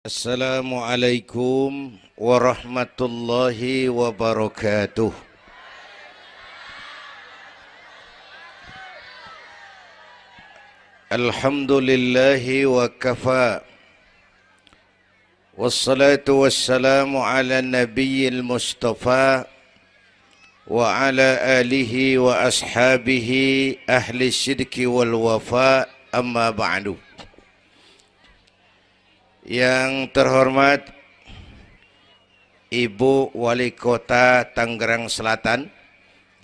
Assalamualaikum warahmatullahi wabarakatuh. Alhamdulillahi wa kafa. Wassalatu wassalamu ala nabiyyil mustafa wa ala alihi wa ashabihi ahli sidki wal wafa, amma ba'du. Yang terhormat Ibu Wali Kota Tangerang Selatan,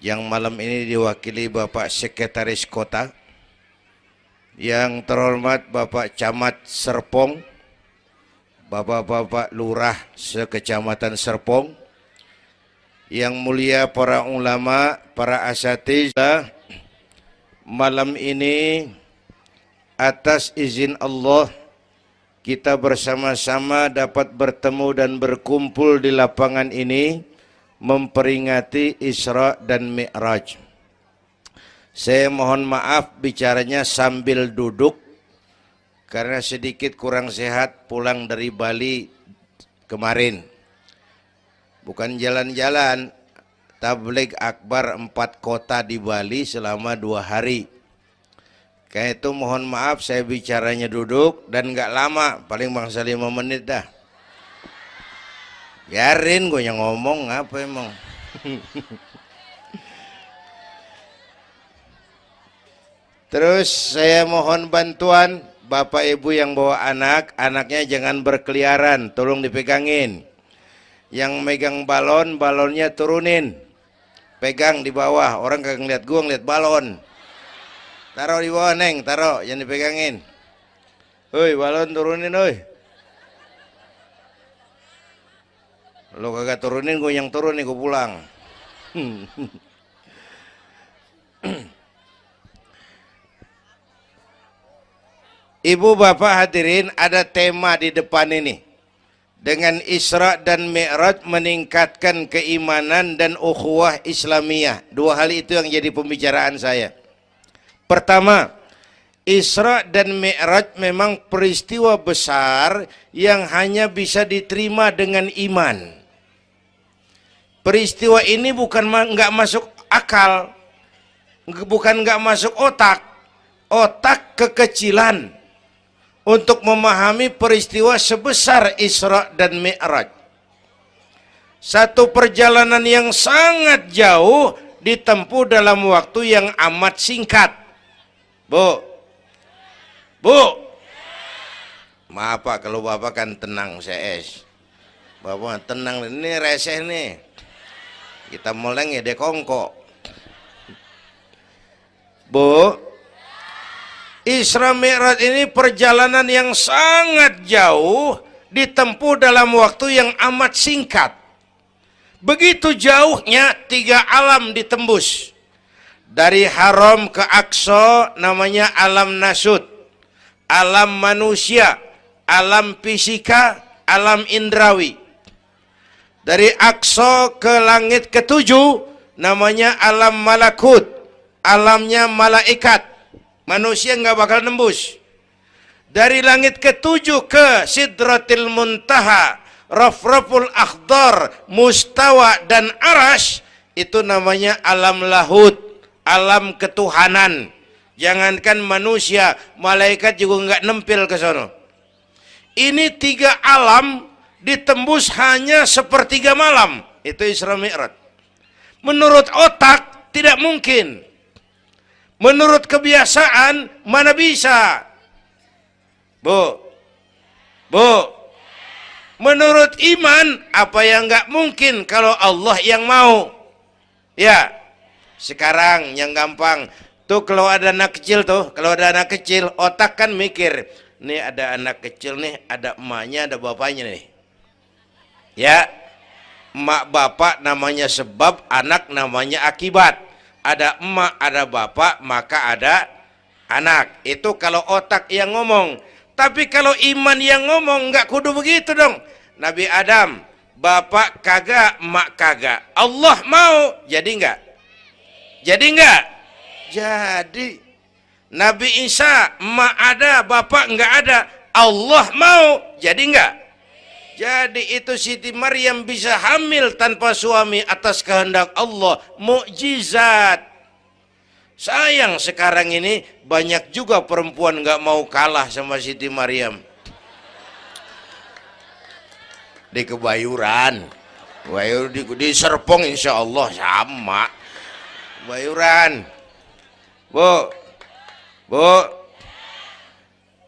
yang malam ini diwakili Bapak Sekretaris Kota. Yang terhormat Bapak Camat Serpong, Bapak-bapak Lurah sekecamatan Serpong. Yang mulia para ulama, para asatidzah, malam ini atas izin Allah kita bersama-sama dapat bertemu dan berkumpul di lapangan ini memperingati Isra dan Mi'raj. Saya mohon maaf bicaranya sambil duduk karena sedikit kurang sehat pulang dari Bali kemarin. Bukan jalan-jalan, tabligh akbar 4 kota di Bali selama 2 hari. Kayak itu mohon maaf saya bicaranya duduk dan nggak lama, paling bangsa 5 menit dah. Biarin gue yang ngomong apa emang. Terus saya mohon bantuan Bapak Ibu yang bawa anak, anaknya jangan berkeliaran, tolong dipegangin. Yang megang balon, balonnya turunin. Pegang di bawah, orang kagak ngeliat gue, ngeliat balon. Taruh di bawah neng, taruh, jangan dipegangin. Hoi, balon turunin, hoi. Lo kagak turunin, gue yang turun nih, gue pulang. Ibu bapak hadirin, ada tema di depan ini. Dengan Isra dan Mi'raj meningkatkan keimanan dan ukhuwah Islamiyah. 2 hal itu yang jadi pembicaraan saya. Pertama, Isra dan Mi'raj memang peristiwa besar yang hanya bisa diterima dengan iman. Peristiwa ini bukan nggak masuk akal, bukan nggak masuk otak. Otak kekecilan untuk memahami peristiwa sebesar Isra dan Mi'raj. Satu perjalanan yang sangat jauh ditempuh dalam waktu yang amat singkat. Bu, maaf Pak kalau Bapak kan tenang CS. Bapak tenang, ini reseh nih. Kita moleng ya dekongko. Bu, Isra Mi'raj ini perjalanan yang sangat jauh ditempuh dalam waktu yang amat singkat. Begitu jauhnya 3 alam ditembus. Dari haram ke Aqsa namanya alam nasut, alam manusia, alam fisika, alam indrawi. Dari Aqsa ke langit ke-7 namanya alam malakut, alamnya malaikat. Manusia nggak bakal nembus. Dari langit ke-7 ke Sidratil Muntaha, Rafraful Akhdar, Mustawa dan Arash, itu namanya alam lahut, alam ketuhanan. Jangankan manusia, malaikat juga nggak nempel ke sono. Ini 3 alam ditembus hanya sepertiga malam. Itu Isra Mi'raj. Menurut otak tidak mungkin. Menurut kebiasaan mana bisa? Bu, menurut iman apa yang nggak mungkin kalau Allah yang mau? Ya, sekarang yang gampang tuh kalau ada anak kecil otak kan mikir, nih ada anak kecil nih, ada emaknya, ada bapaknya nih. Ya, emak bapak namanya sebab, anak namanya akibat. Ada emak, ada bapak, maka ada anak. Itu kalau otak yang ngomong. Tapi kalau iman yang ngomong, nggak kudu begitu dong. Nabi Adam, bapak kagak, emak kagak. Allah mau, jadi nggak? Jadi nggak? Jadi. Nabi Isa, emak ada, bapak nggak ada. Allah mau, jadi nggak? Jadi itu Siti Maryam bisa hamil tanpa suami atas kehendak Allah, mukjizat. Sayang sekarang ini banyak juga perempuan nggak mau kalah sama Siti Maryam. Di Kebayuran, di Serpong insya Allah sama. Kebayuran, Bu,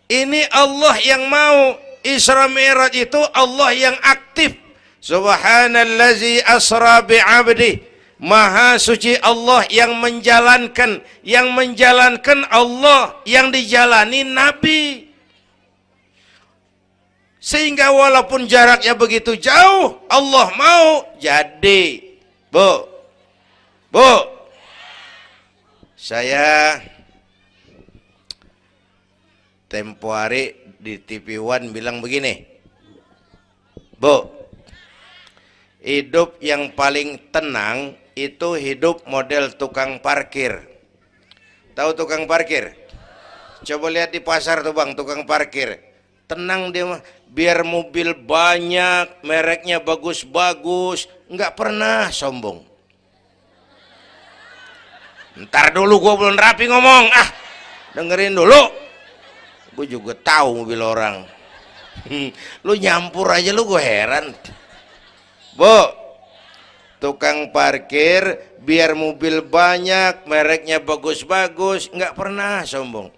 ini Allah yang mau. Isra Mi'raj itu Allah yang aktif. Subhanallazi asra bi'abdi. Maha suci Allah yang menjalankan Allah, yang dijalani Nabi. Sehingga walaupun jaraknya begitu jauh, Allah mau jadi. Bu, saya tempo hari di TV One bilang begini, Bu, hidup yang paling tenang itu hidup model tukang parkir. Tahu tukang parkir? Coba lihat di pasar tuh bang, tukang parkir. Tenang dia mah, biar mobil banyak, mereknya bagus-bagus, nggak pernah sombong. Ntar dulu gua belum rapi ngomong, dengerin dulu. Gue juga tahu mobil orang. Lu nyampur aja lu, gue heran. Bu, tukang parkir biar mobil banyak, mereknya bagus-bagus, nggak pernah sombong.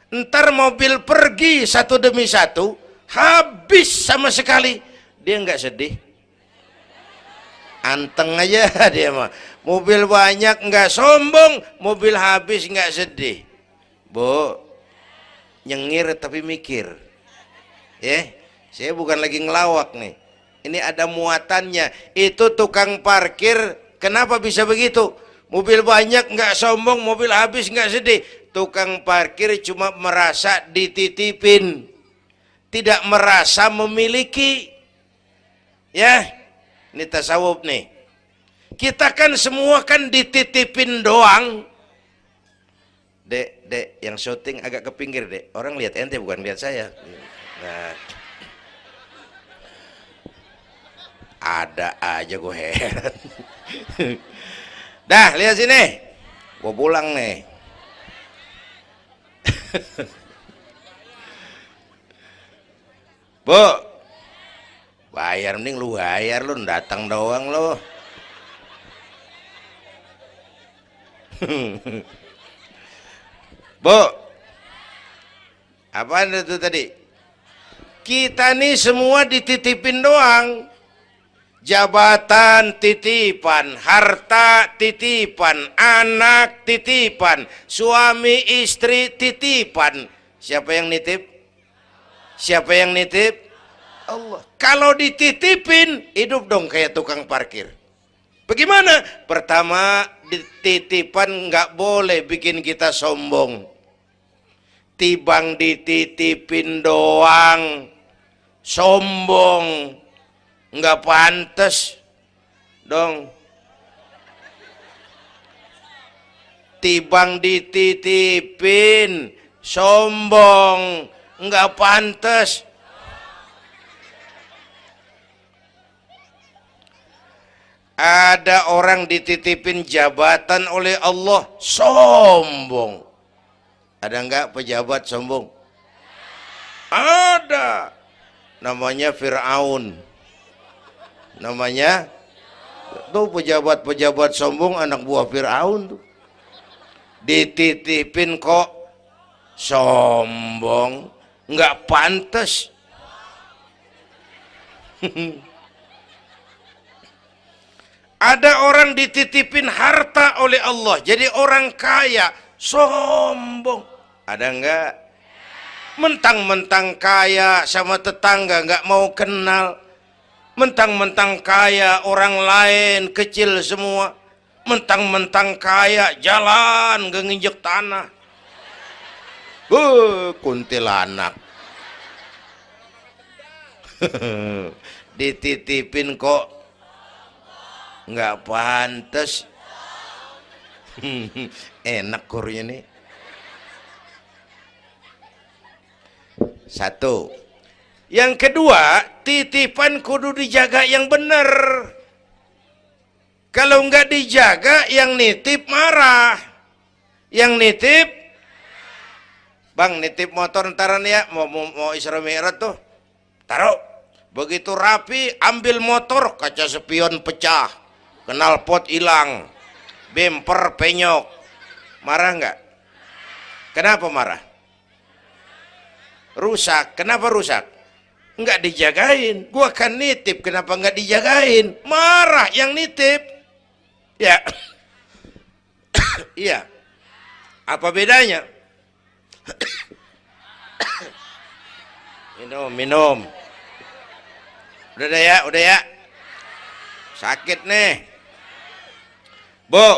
Ntar mobil pergi satu demi satu, habis sama sekali, dia nggak sedih. Anteng aja dia mah. Mobil banyak nggak sombong, mobil habis nggak sedih. Bu, nyengir tapi mikir, ya. Saya bukan lagi ngelawak nih, ini ada muatannya. Itu tukang parkir kenapa bisa begitu? Mobil banyak nggak sombong, mobil habis nggak sedih. Tukang parkir cuma merasa dititipin, tidak merasa memiliki. Ya, ini tasawuf nih. Kita kan semua kan dititipin doang. Dek, yang syuting agak ke pinggir, Dek. Orang lihat ente bukan lihat saya. Nah, ada aja gue heran. Dah, lihat sini. Gue pulang nih. Bu, bayar, mending lu bayar, lu datang doang lu. Bu, apaan itu tadi? Kita nih semua dititipin doang. Jabatan titipan, harta titipan, anak titipan, suami istri titipan. Siapa yang nitip? Siapa yang nitip? Allah. Kalau dititipin, hidup dong kayak tukang parkir. Bagaimana? Pertama, titipan nggak boleh bikin kita sombong. Tibang dititipin doang, sombong, nggak pantas dong. Tibang dititipin, sombong, nggak pantas. Ada orang dititipin jabatan oleh Allah, sombong. Ada enggak pejabat sombong? Ada. Namanya Fir'aun. Namanya tuh pejabat-pejabat sombong, anak buah Fir'aun tuh. Dititipin kok sombong, enggak pantas. Ada orang dititipin harta oleh Allah, jadi orang kaya, sombong. Ada enggak? Mentang-mentang kaya sama tetangga enggak mau kenal. Mentang-mentang kaya orang lain kecil semua. Mentang-mentang kaya jalan enggak nginjek tanah. Kuntilanak. Dititipin kok nggak pantas. Enak kurnya nih. Satu, Yang kedua, titipan kudu dijaga yang benar. Kalau nggak dijaga, yang nitip marah. Yang nitip, bang nitip motor ntaran ya, mau Isra Mi'raj tuh, taruh. Begitu rapi, ambil motor, kaca spion pecah, knalpot hilang, bemper penyok. Marah nggak? Kenapa marah? Rusak. Kenapa rusak? Nggak dijagain. Gua kan nitip, kenapa nggak dijagain? Marah yang nitip. Ya, iya. Apa bedanya? Minum. Udah ya. Sakit nih. Bu,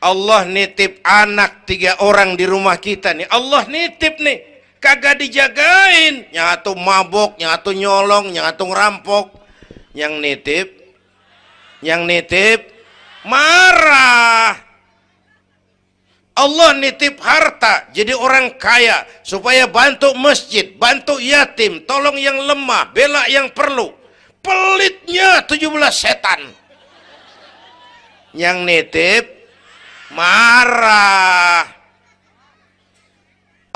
Allah nitip anak 3 orang di rumah kita nih. Allah nitip nih. Kagak dijagain. Nyatu mabok, nyatu nyolong, nyatu ngerampok. Yang nitip marah. Allah nitip harta jadi orang kaya supaya bantu masjid, bantu yatim, tolong yang lemah, bela yang perlu. Pelitnya 17 setan. Yang nitip marah.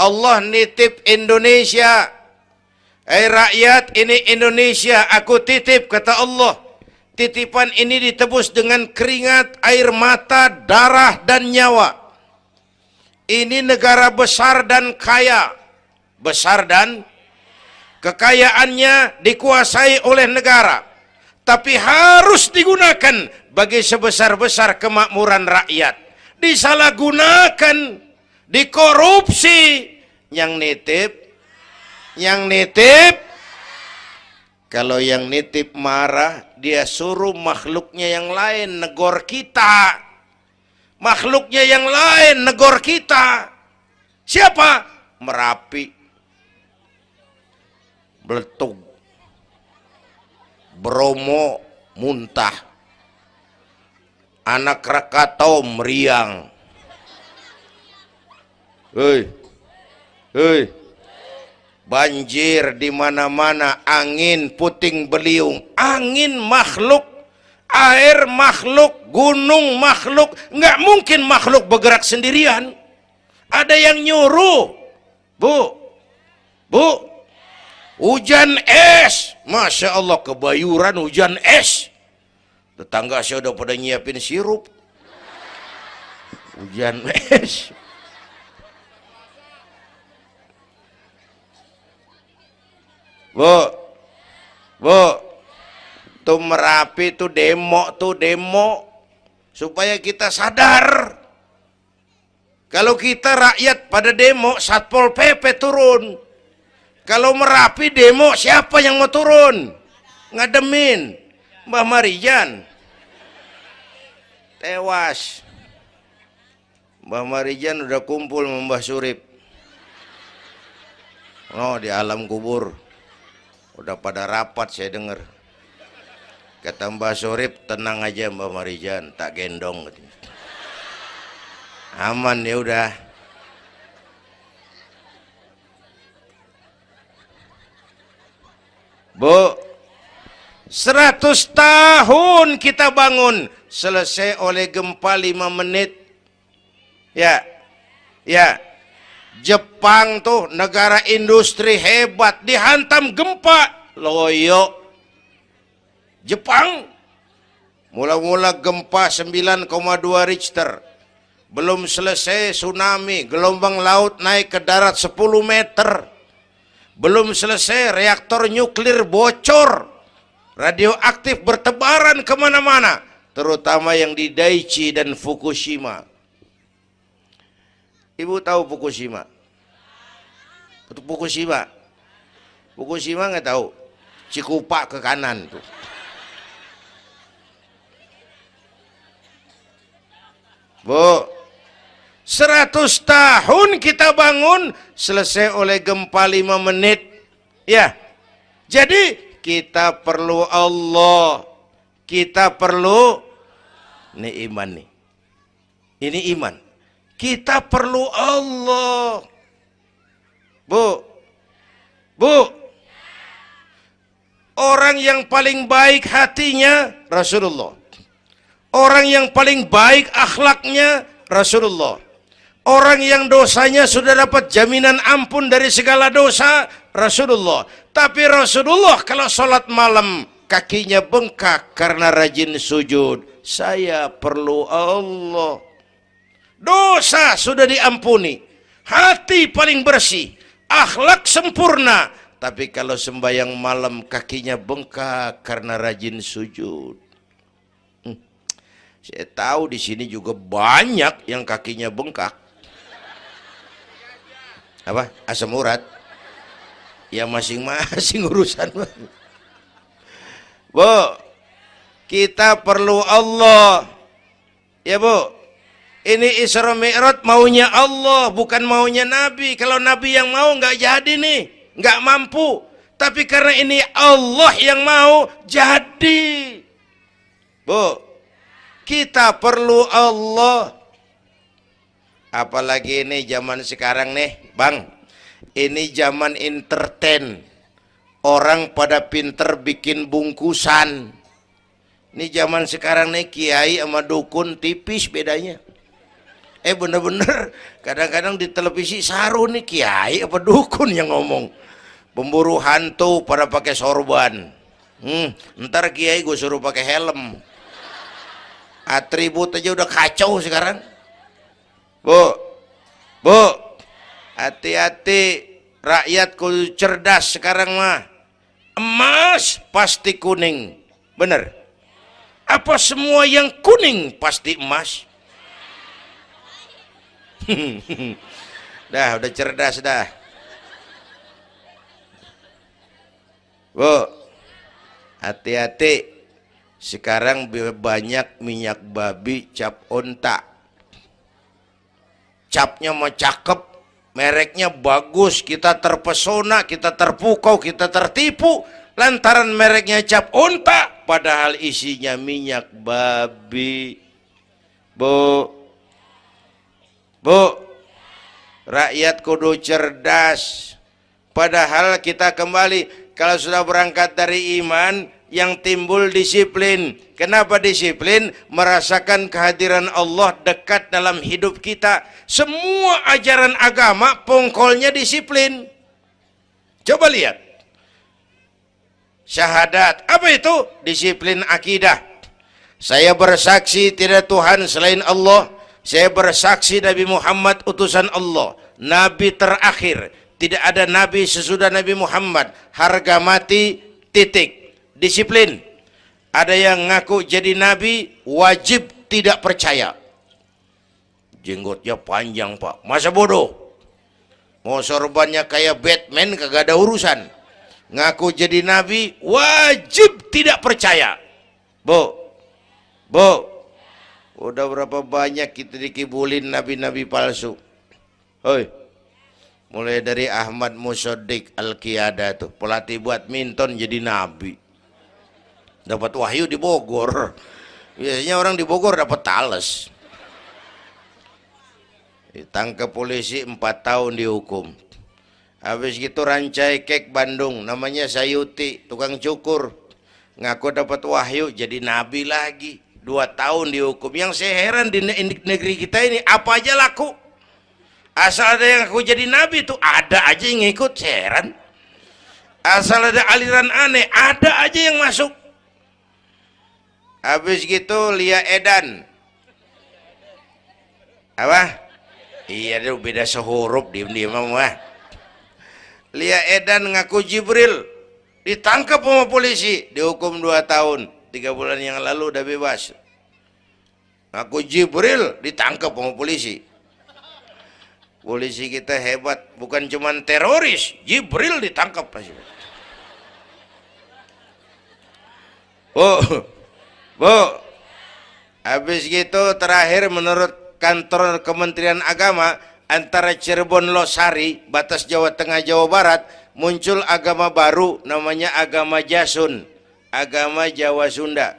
Allah nitip Indonesia. Rakyat, ini Indonesia aku titip, kata Allah. Titipan ini ditebus dengan keringat, air mata, darah, dan nyawa. Ini negara besar dan kaya. Besar dan kekayaannya dikuasai oleh negara. Tapi harus digunakan bagi sebesar-besar kemakmuran rakyat. Disalahgunakan, dikorupsi. Yang nitip, kalau yang nitip marah, dia suruh makhluknya yang lain negor kita. Makhluknya yang lain negor kita. Siapa? Merapi, Beletung, Bromo muntah, Anak Krakatau meriang. Hei, banjir di mana-mana, angin puting beliung, angin makhluk, air makhluk, gunung makhluk. Nggak mungkin makhluk bergerak sendirian. Ada yang nyuruh. Bu, hujan es. Masya Allah, Kebayuran hujan es. Tetangga saya udah pada nyiapin sirup. Hujan es. Bu, tuh Merapi tuh demo supaya kita sadar. Kalau kita rakyat pada demo, Satpol PP turun. Kalau Merapi demo, siapa yang mau turun? Ngademin Mbah Marijan. Tewas. Mbah Marijan udah kumpul sama Mbah Surip. Oh, di alam kubur. Udah pada rapat saya dengar. Kata Mbah Surip, tenang aja Mbah Marijan, tak gendong. Aman ya udah. Bu, 100 tahun kita bangun, selesai oleh gempa 5 menit. Ya. Jepang tuh negara industri hebat, dihantam gempa, loyo. Jepang mula-mula gempa 9,2 Richter, belum selesai tsunami, gelombang laut naik ke darat 10 meter, belum selesai reaktor nuklir bocor, radioaktif bertebaran kemana-mana, terutama yang di Daiichi dan Fukushima. Ibu tahu Fukushima? Fukushima nggak tahu. Cikupa ke kanan tuh. Bu, 100 tahun kita bangun, selesai oleh gempa 5 menit. Ya, jadi kita perlu Allah. Kita perlu, ini iman nih. Ini iman. Kita perlu Allah. Bu, Orang yang paling baik hatinya Rasulullah. Orang yang paling baik akhlaknya Rasulullah. Orang yang dosanya sudah dapat jaminan ampun dari segala dosa Rasulullah. Tapi Rasulullah kalau sholat malam kakinya bengkak karena rajin sujud. Saya perlu Allah. Dosa sudah diampuni, hati paling bersih, akhlak sempurna. Tapi kalau sembahyang malam kakinya bengkak karena rajin sujud. Saya tahu di sini juga banyak yang kakinya bengkak. Apa? Asam urat. Ya masing-masing urusan. Bu, kita perlu Allah. Ya Bu. Ini Isra Mi'raj maunya Allah, bukan maunya Nabi. Kalau Nabi yang mau nggak jadi nih, nggak mampu. Tapi karena ini Allah yang mau, jadi. Bu, kita perlu Allah. Apalagi ini zaman sekarang nih, Bang. Ini zaman entertain. Orang pada pinter bikin bungkusan. Ini zaman sekarang nih, kiai sama dukun tipis bedanya. Bener-bener kadang-kadang di televisi saru nih kiai apa dukun yang ngomong. Pemburu hantu pada pakai sorban. Ntar kiai gue suruh pakai helm. Atribut aja udah kacau sekarang. Bu, hati-hati, rakyat kudu cerdas sekarang mah. Emas pasti kuning, bener? Apa semua yang kuning pasti emas? Udah cerdas dah. Bu, hati-hati. Sekarang banyak minyak babi cap onta. Capnya mah cakep, mereknya bagus, kita terpesona, kita terpukau, kita tertipu lantaran mereknya cap onta, padahal isinya minyak babi. Bu, rakyat kudu cerdas. Padahal kita kembali, kalau sudah berangkat dari iman, yang timbul disiplin. Kenapa disiplin? Merasakan kehadiran Allah dekat dalam hidup kita. Semua ajaran agama pongkolnya disiplin. Coba lihat. Syahadat, apa itu? Disiplin akidah. Saya bersaksi tidak Tuhan selain Allah. Saya bersaksi Nabi Muhammad utusan Allah, Nabi terakhir. Tidak ada Nabi sesudah Nabi Muhammad. Harga mati, titik. Disiplin. Ada yang ngaku jadi Nabi, wajib tidak percaya. Jenggotnya panjang Pak, masa bodoh? Mau sorbannya kayak Batman, kagak ada urusan. Ngaku jadi Nabi, wajib tidak percaya. Bu, udah berapa banyak kita dikibulin nabi-nabi palsu. Hoi, mulai dari Ahmad Musaddiq Al-Qiyada tuh, pelatih badminton jadi nabi. Dapat wahyu di Bogor. Biasanya orang di Bogor dapat tales. Ditangkap polisi 4 tahun dihukum. Habis gitu Rancai Kek Bandung, namanya Sayuti, tukang cukur. Ngaku dapat wahyu jadi nabi lagi. 2 tahun dihukum. Yang saya heran di negeri kita ini apa aja laku. Asal ada yang aku jadi nabi tuh ada aja yang ngikut, saya heran. Asal ada aliran aneh ada aja yang masuk. Habis gitu Lia Edan. Apa? Iya deh, beda sehuruf, diem-diem mah. Lia Edan ngaku Jibril, ditangkap sama polisi, dihukum 2 tahun. 3 bulan yang lalu udah bebas. Ngaku Jibril, ditangkap sama polisi. Polisi kita hebat, bukan cuman teroris, Jibril ditangkap pasti. Bu, habis gitu terakhir menurut kantor Kementerian Agama, antara Cirebon Losari, batas Jawa Tengah Jawa Barat, muncul agama baru namanya agama Jasun, agama Jawa Sunda.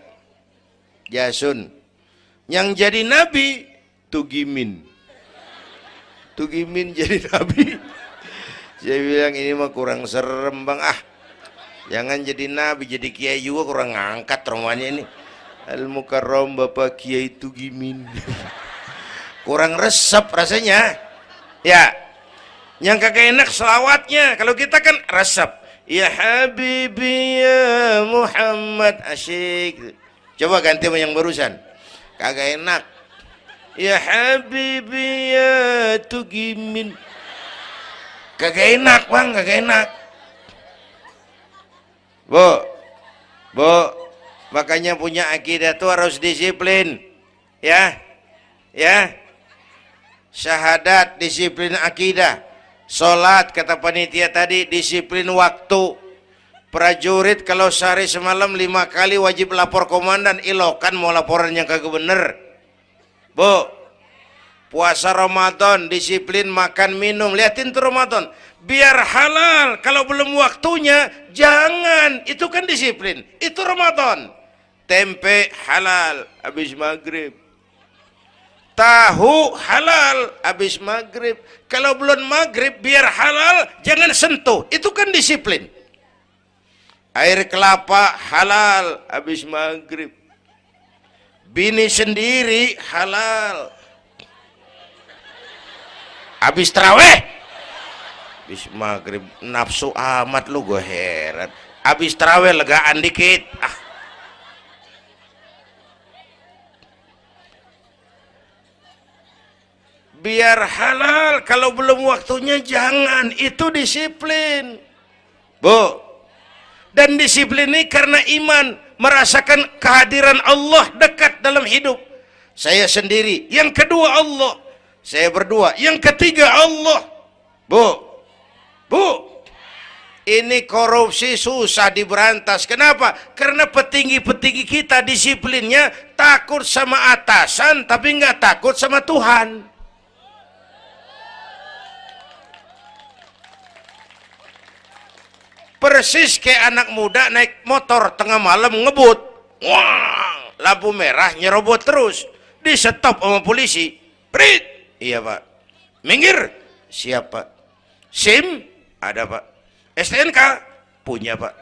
Jasun. Yang jadi nabi Tugimin. Tugimin jadi nabi. Saya bilang ini mah kurang serem Bang. Jangan jadi nabi, jadi kiai juga kurang ngangkat rumahnya ini. Al Mukarram Bapak Kiai Tugimin. Kurang resep rasanya. Ya. Yang kagak enak selawatnya. Kalau kita kan resep. Ya Habibi ya Muhammad, asyik. Coba ganti sama yang barusan. Kagak enak. Ya Habibi ya Tugimin. Kagak enak bang, kagak enak. Bu, makanya punya akidah tuh harus disiplin, ya, syahadat disiplin akidah, sholat kata panitia tadi disiplin waktu, prajurit kalau sehari semalam 5 kali wajib lapor komandan, ilokan mau laporan yang kagak bener. Bu, puasa Ramadan disiplin makan minum, liatin tuh Ramadan biar halal, kalau belum waktunya jangan, itu kan disiplin, itu Ramadan. Tempe halal habis maghrib, tahu halal habis maghrib, kalau belum maghrib biar halal jangan sentuh, itu kan disiplin. Air kelapa halal habis maghrib, bini sendiri halal habis taraweh. Habis maghrib nafsu amat lu, gue heran. Habis taraweh legaan dikit. Biar halal, kalau belum waktunya jangan, itu disiplin. Bu. Dan disiplin ini karena iman, merasakan kehadiran Allah dekat dalam hidup. Saya sendiri, yang kedua Allah. Saya berdua, yang ketiga Allah. Bu, ini korupsi susah diberantas. Kenapa? Karena petinggi-petinggi kita disiplinnya takut sama atasan, tapi nggak takut sama Tuhan. Persis kayak anak muda naik motor tengah malam ngebut, wah, lampu merah nyerobot terus, di stop sama polisi. Prit, iya pak. Minggir, siap pak. SIM ada pak. STNK punya pak.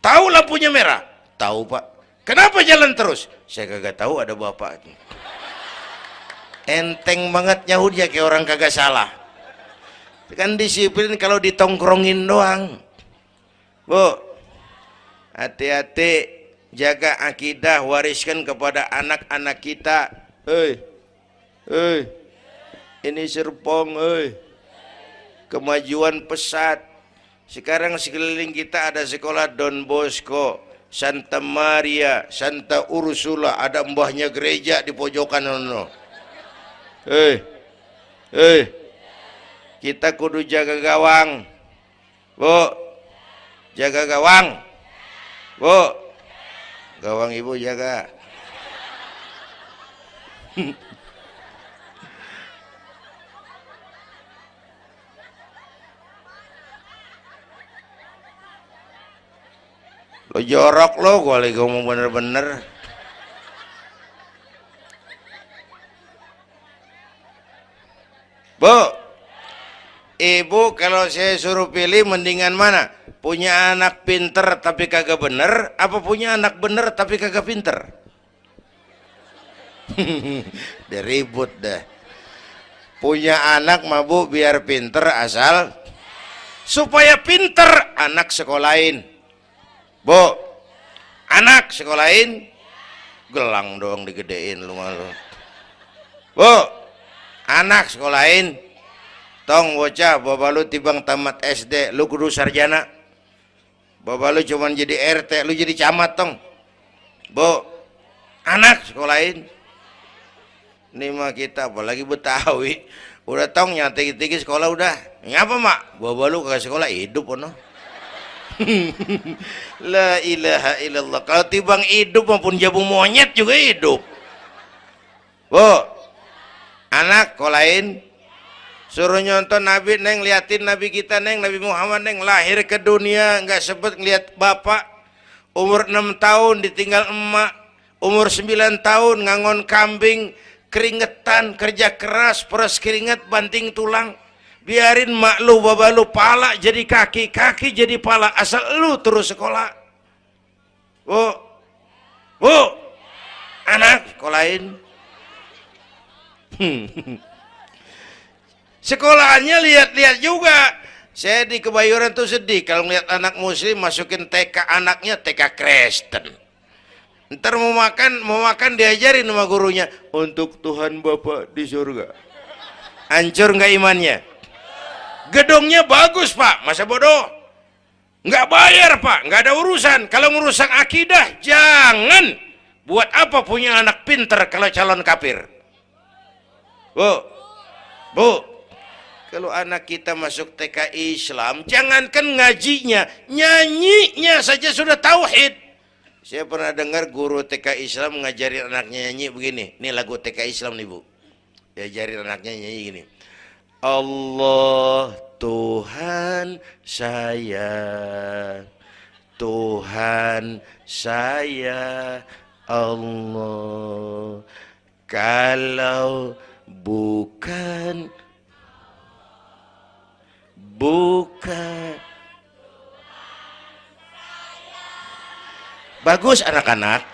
Tahu lampunya merah? Tahu pak. Kenapa jalan terus? Saya kagak tahu, ada bapak. Enteng banget nyahudnya kayak orang kagak salah. Kan disiplin kalau ditongkrongin doang. Bu, hati-hati, jaga akidah, wariskan kepada anak-anak kita. Ini Serpong, kemajuan pesat. Sekarang sekeliling kita ada sekolah Don Bosco, Santa Maria, Santa Ursula, ada mbahnya gereja di pojokan ono. Kita kudu jaga gawang. Bu, jaga gawang. Bu, gawang ibu jaga. Lo jorok lo, gue lagi ngomong bener-bener. Bu, ibu kalau saya suruh pilih mendingan mana? Punya anak pinter tapi kagak bener, apa punya anak bener tapi kagak pinter? Dia ribut dah. Punya anak mah bu biar pinter, asal supaya pinter anak sekolahin. Bu, anak sekolahin, gelang doang digedein lu malu. Bu, anak sekolahin, tong bocah, bapak lu tibang tamat SD, lu kudu sarjana. Bapak lu cuman jadi RT, lu jadi camat tong. Bu, anak sekolahin. Ini mah kita apalagi Betawi, udah tong nyantai-tinggi sekolah udah. Ngapa mak? Bapak lu ke sekolah hidup ono. La ilaha illallah. Kalau tibang hidup maupun jabung monyet juga hidup. Bu, anak sekolahin, suruh nyonton Nabi neng, liatin Nabi kita neng, Nabi Muhammad neng, lahir ke dunia nggak sempet ngeliat bapak, umur 6 tahun ditinggal emak, umur 9 tahun ngangon kambing, keringetan, kerja keras, peres keringet, banting tulang, Biarin mak lu, baba lu, pala jadi kaki, kaki jadi pala, asal lu terus sekolah. Bu, anak sekolahin. Sekolahannya lihat-lihat juga. Saya di Kebayoran tuh sedih kalau ngeliat anak muslim masukin TK, anaknya TK Kristen. Ntar mau makan diajarin sama gurunya, untuk Tuhan Bapa di surga. Hancur nggak imannya? Gedungnya bagus pak, masa bodoh? Nggak bayar pak, nggak ada urusan. Kalau merusak akidah, jangan. Buat apa punya anak pinter kalau calon kafir? Bu, kalau anak kita masuk TK Islam, jangankan ngajinya, nyanyinya saja sudah tauhid. Saya pernah dengar guru TK Islam ngajarin anaknya nyanyi begini. Ini lagu TK Islam nih bu. Diajarin anaknya nyanyi gini. Allah Tuhan saya, Tuhan saya Allah. Kalau bukan bagus anak-anak.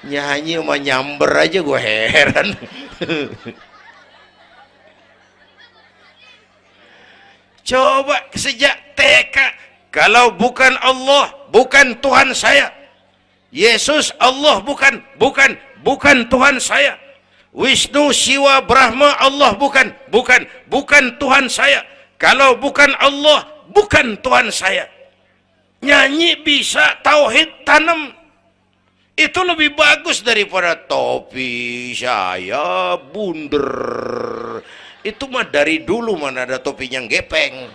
Nyanyi sama nyamber aja gue heran. Coba sejak TK, kalau bukan Allah, bukan Tuhan saya. Yesus Allah bukan Tuhan saya. Wisnu, Siwa, Brahma Allah bukan Tuhan saya. Kalau bukan Allah, bukan Tuhan saya. Nyanyi bisa, tauhid tanam. Itu lebih bagus daripada topi saya bunder. Itu mah dari dulu mana ada topinya gepeng.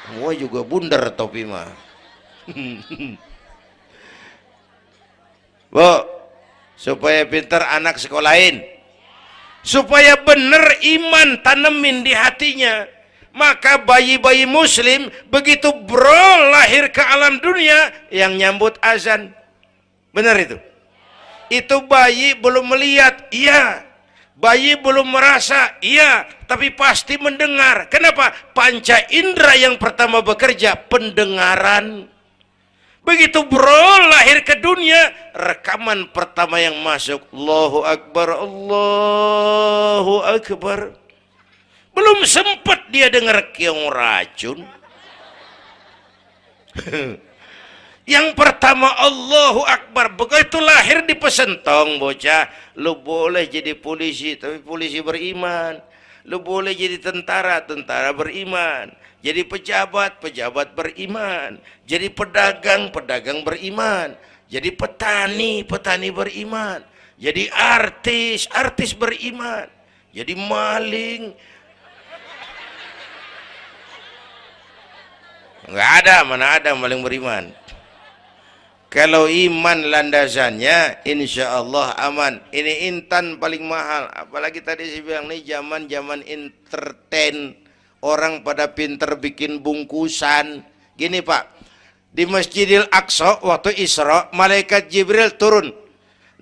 Semua juga bundar topi mah. Bu, supaya pintar anak sekolahin, supaya bener iman tanemin di hatinya. Maka bayi-bayi muslim begitu bro lahir ke alam dunia yang nyambut azan. Benar itu? Itu bayi belum melihat, iya. Bayi belum merasa, iya, tapi pasti mendengar. Kenapa? Panca indera yang pertama bekerja, pendengaran. Begitu bro lahir ke dunia, rekaman pertama yang masuk, Allahu Akbar, Allahu Akbar. Belum sempat dia dengar keong racun. Yang pertama Allahu Akbar. Begitu lahir di pesentong bocah, lu boleh jadi polisi, tapi polisi beriman. Lu boleh jadi tentara, tentara beriman. Jadi pejabat, pejabat beriman. Jadi pedagang, pedagang beriman. Jadi petani, petani beriman. Jadi artis, artis beriman. Jadi maling. Enggak ada, mana ada maling beriman. Kalau iman landasannya, insya Allah aman. Ini intan paling mahal. Apalagi tadi saya bilang nih zaman entertain. Orang pada pinter bikin bungkusan. Gini Pak, di Masjidil Aqsa waktu Isra, malaikat Jibril turun.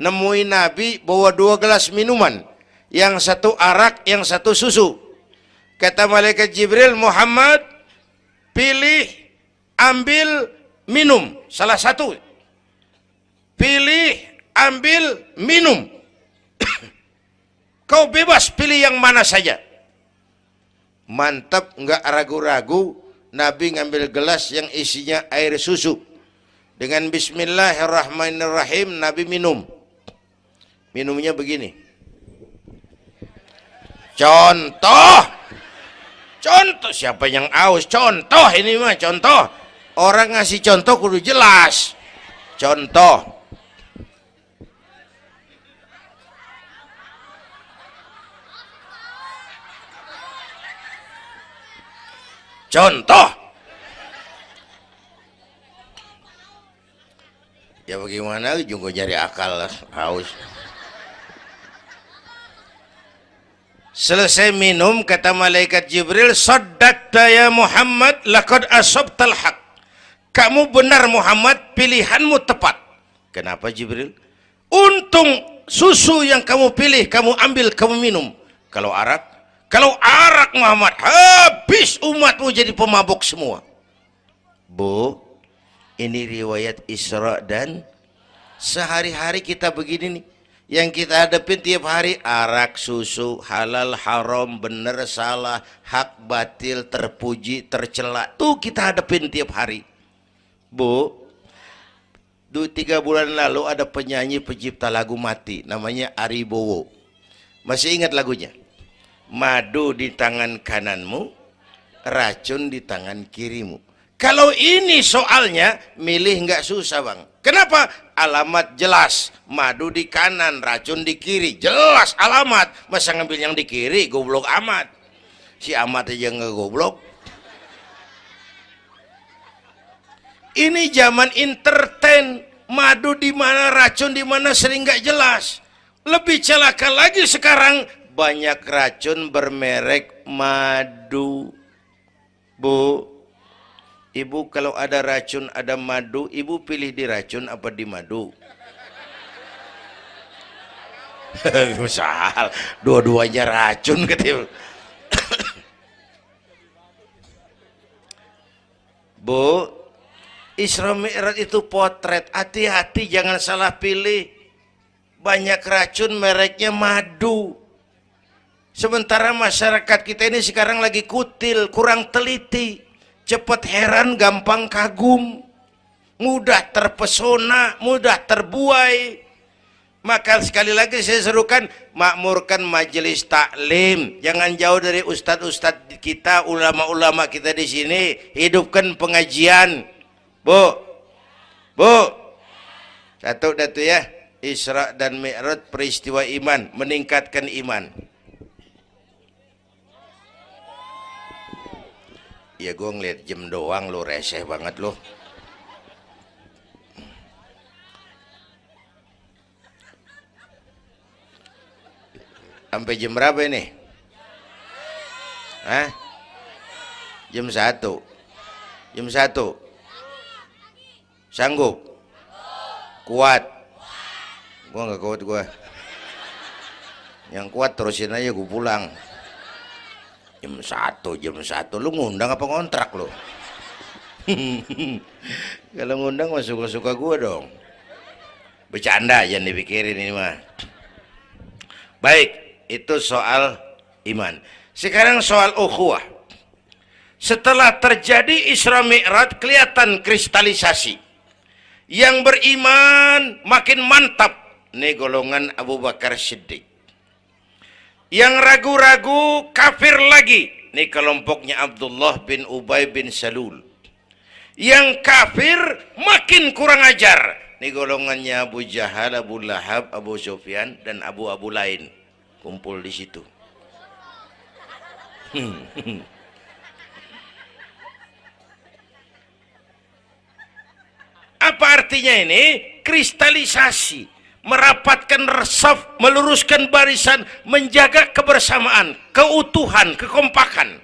Nemuin Nabi bawa 2 gelas minuman. Yang satu arak, yang satu susu. Kata malaikat Jibril, Muhammad, pilih, ambil, minum. Salah satu. Pilih, ambil, minum. Kau bebas pilih yang mana saja. Mantap, nggak ragu-ragu. Nabi ngambil gelas yang isinya air susu. Dengan bismillahirrahmanirrahim, Nabi minum. Minumnya begini. Contoh. Contoh, siapa yang aus? Contoh ini mah, contoh. Orang ngasih contoh kudu jelas. Contoh. Contoh. Ya bagaimana juga nyari akal haus. Selesai minum kata malaikat Jibril, saddaqta ya Muhammad laqad asabtal haq. Kamu benar Muhammad, pilihanmu tepat. Kenapa Jibril? Untung susu yang kamu pilih, kamu ambil, kamu minum. Kalau arak, Kalau arak Muhammad, habis umatmu jadi pemabuk semua. Bu, ini riwayat Isra dan sehari-hari kita begini nih. Yang kita hadapin tiap hari arak, susu, halal, haram, benar, salah, hak, batil, terpuji, tercela. Tuh kita hadapin tiap hari. Bu, 3 bulan lalu ada penyanyi pencipta lagu mati, namanya Ari Bowo. Masih ingat lagunya? Madu di tangan kananmu, racun di tangan kirimu. Kalau ini soalnya, milih nggak susah bang. Kenapa? Alamat jelas. Madu di kanan, racun di kiri. Jelas alamat. Masa ngambil yang di kiri, goblok amat. Si amat aja nggak goblok. Ini zaman entertain. Madu di mana, racun di mana sering nggak jelas. Lebih celaka lagi sekarang, banyak racun bermerek madu. Bu, ibu kalau ada racun ada madu, ibu pilih di racun apa di madu? Misal dua-duanya racun gitu. Bu, Isra Mi'raj itu potret, hati-hati jangan salah pilih. Banyak racun mereknya madu. Sementara masyarakat kita ini sekarang lagi kutil, kurang teliti, cepat heran, gampang kagum, mudah terpesona, mudah terbuai. Maka sekali lagi saya serukan, makmurkan majelis taklim, jangan jauh dari ustadz-ustadz kita, ulama-ulama kita di sini, hidupkan pengajian. Bu, satu datu ya, Isra dan Mi'raj peristiwa iman, meningkatkan iman. Ya gue ngeliat jam doang lo, reseh banget lo. Sampai jam berapa ini? Hah? Jam 1. Jam 1. Sanggup? Kuat? Gue gak kuat gue. Yang kuat terusin aja gue pulang. Jam 1 lu ngundang apa ngontrak lu? Kalau ngundang mah suka-suka gue dong. Bercanda jangan dipikirin ini mah. Baik, itu soal iman. Sekarang soal ukhuwah. Setelah terjadi Isra Mi'raj, kelihatan kristalisasi. Yang beriman makin mantap. Ini golongan Abu Bakar Siddiq. Yang ragu-ragu kafir lagi. Ini kelompoknya Abdullah bin Ubay bin Salul. Yang kafir makin kurang ajar. Ini golongannya Abu Jahal, Abu Lahab, Abu Sufyan, dan Abu lain. Kumpul di situ. Apa artinya ini? Kristalisasi. Merapatkan resaf, meluruskan barisan, menjaga kebersamaan, keutuhan, kekompakan.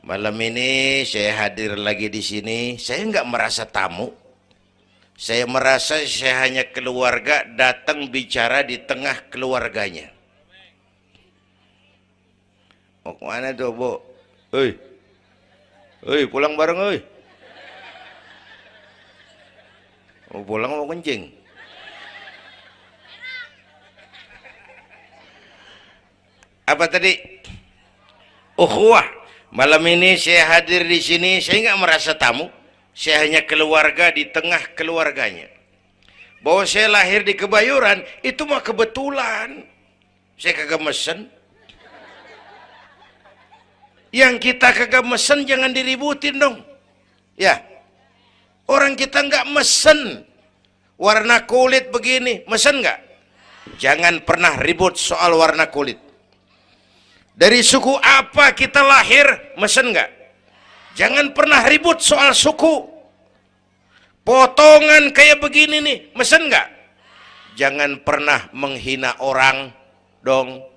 Malam ini saya hadir lagi di sini, saya nggak merasa tamu. Saya merasa saya hanya keluarga datang bicara di tengah keluarganya. Mau kemana tuh, Bu? Pulang bareng, Mau pulang mau kencing? Apa tadi? Ukhuwah. Malam ini saya hadir di sini, saya nggak merasa tamu. Saya hanya keluarga di tengah keluarganya. Bahwa saya lahir di Kebayoran, itu mah kebetulan. Saya kagak mesen. Yang kita kagak mesen jangan diributin dong. Ya. Orang kita nggak mesen warna kulit begini, mesen nggak? Jangan pernah ribut soal warna kulit. Dari suku apa kita lahir, mesen nggak? Jangan pernah ribut soal suku. Potongan kayak begini nih, mesen nggak? Jangan pernah menghina orang dong.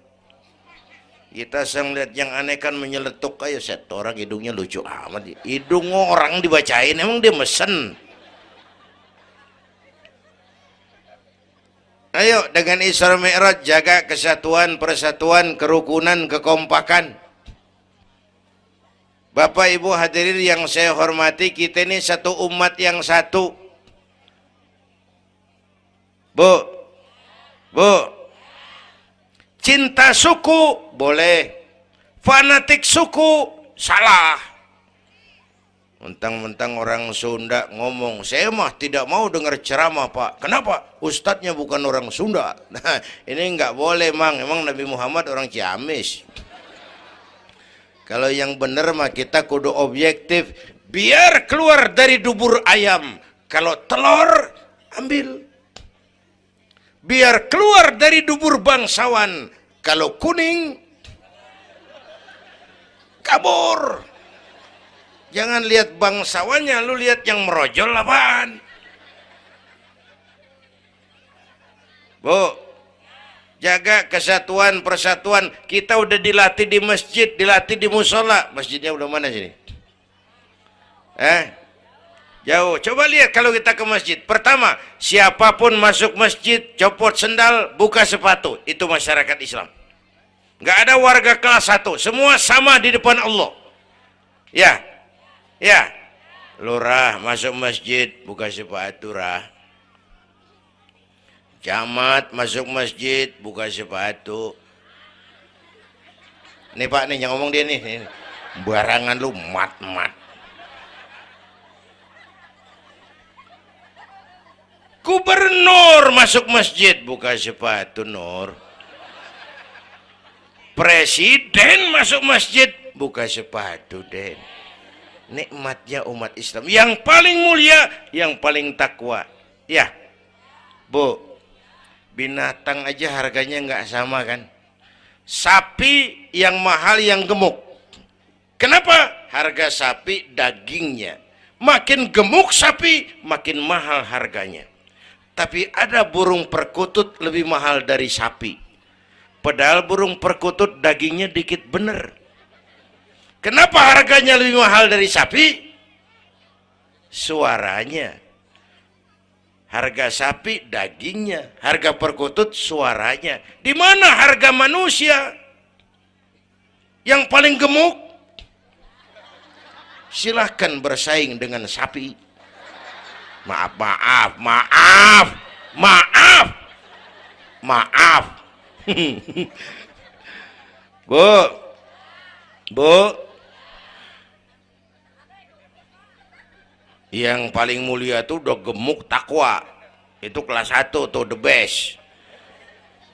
Kita sering lihat yang aneh kan menyeletuk kayak set orang hidungnya lucu amat. Hidung orang dibacain, emang dia mesen. Ayo dengan Isra Mi'raj jaga kesatuan, persatuan, kerukunan, kekompakan. Bapak Ibu hadirin yang saya hormati, kita ini satu umat yang satu. Bu, cinta suku boleh, fanatik suku salah. Mentang-mentang orang Sunda ngomong, saya mah tidak mau dengar ceramah Pak. Kenapa? Ustadznya bukan orang Sunda. Nah, ini nggak boleh Mang. Emang Nabi Muhammad orang Ciamis. Kalau yang benar mah kita kudu objektif. Biar keluar dari dubur ayam. Kalau telur, ambil. Biar keluar dari dubur bangsawan. Kalau kuning, kabur. Jangan lihat bangsawannya, lu lihat yang merojol apaan. Bu, jaga kesatuan, persatuan. Kita udah dilatih di masjid, dilatih di musola. Masjidnya udah mana sini? Jauh. Coba lihat kalau kita ke masjid. Pertama, siapapun masuk masjid, copot sendal, buka sepatu. Itu masyarakat Islam. Nggak ada warga kelas 1. Semua sama di depan Allah. Ya, lurah masuk masjid buka sepatu rah. Camat masuk masjid buka sepatu. Nih Pak nih yang ngomong dia nih. Barangan lu mat. Gubernur masuk masjid buka sepatu Nur. Presiden masuk masjid buka sepatu Den. Nikmatnya umat Islam yang paling mulia, yang paling takwa. Ya, Bu, binatang aja harganya nggak sama kan? Sapi yang mahal yang gemuk. Kenapa? Harga sapi dagingnya. Makin gemuk sapi, makin mahal harganya. Tapi ada burung perkutut lebih mahal dari sapi. Padahal burung perkutut dagingnya dikit bener. Kenapa harganya lebih mahal dari sapi? Suaranya. Harga sapi dagingnya, harga perkutut suaranya. Di mana harga manusia yang paling gemuk? Silahkan bersaing dengan sapi. Maaf. Bu. Yang paling mulia tuh udah gemuk takwa. Itu kelas 1 tuh the best.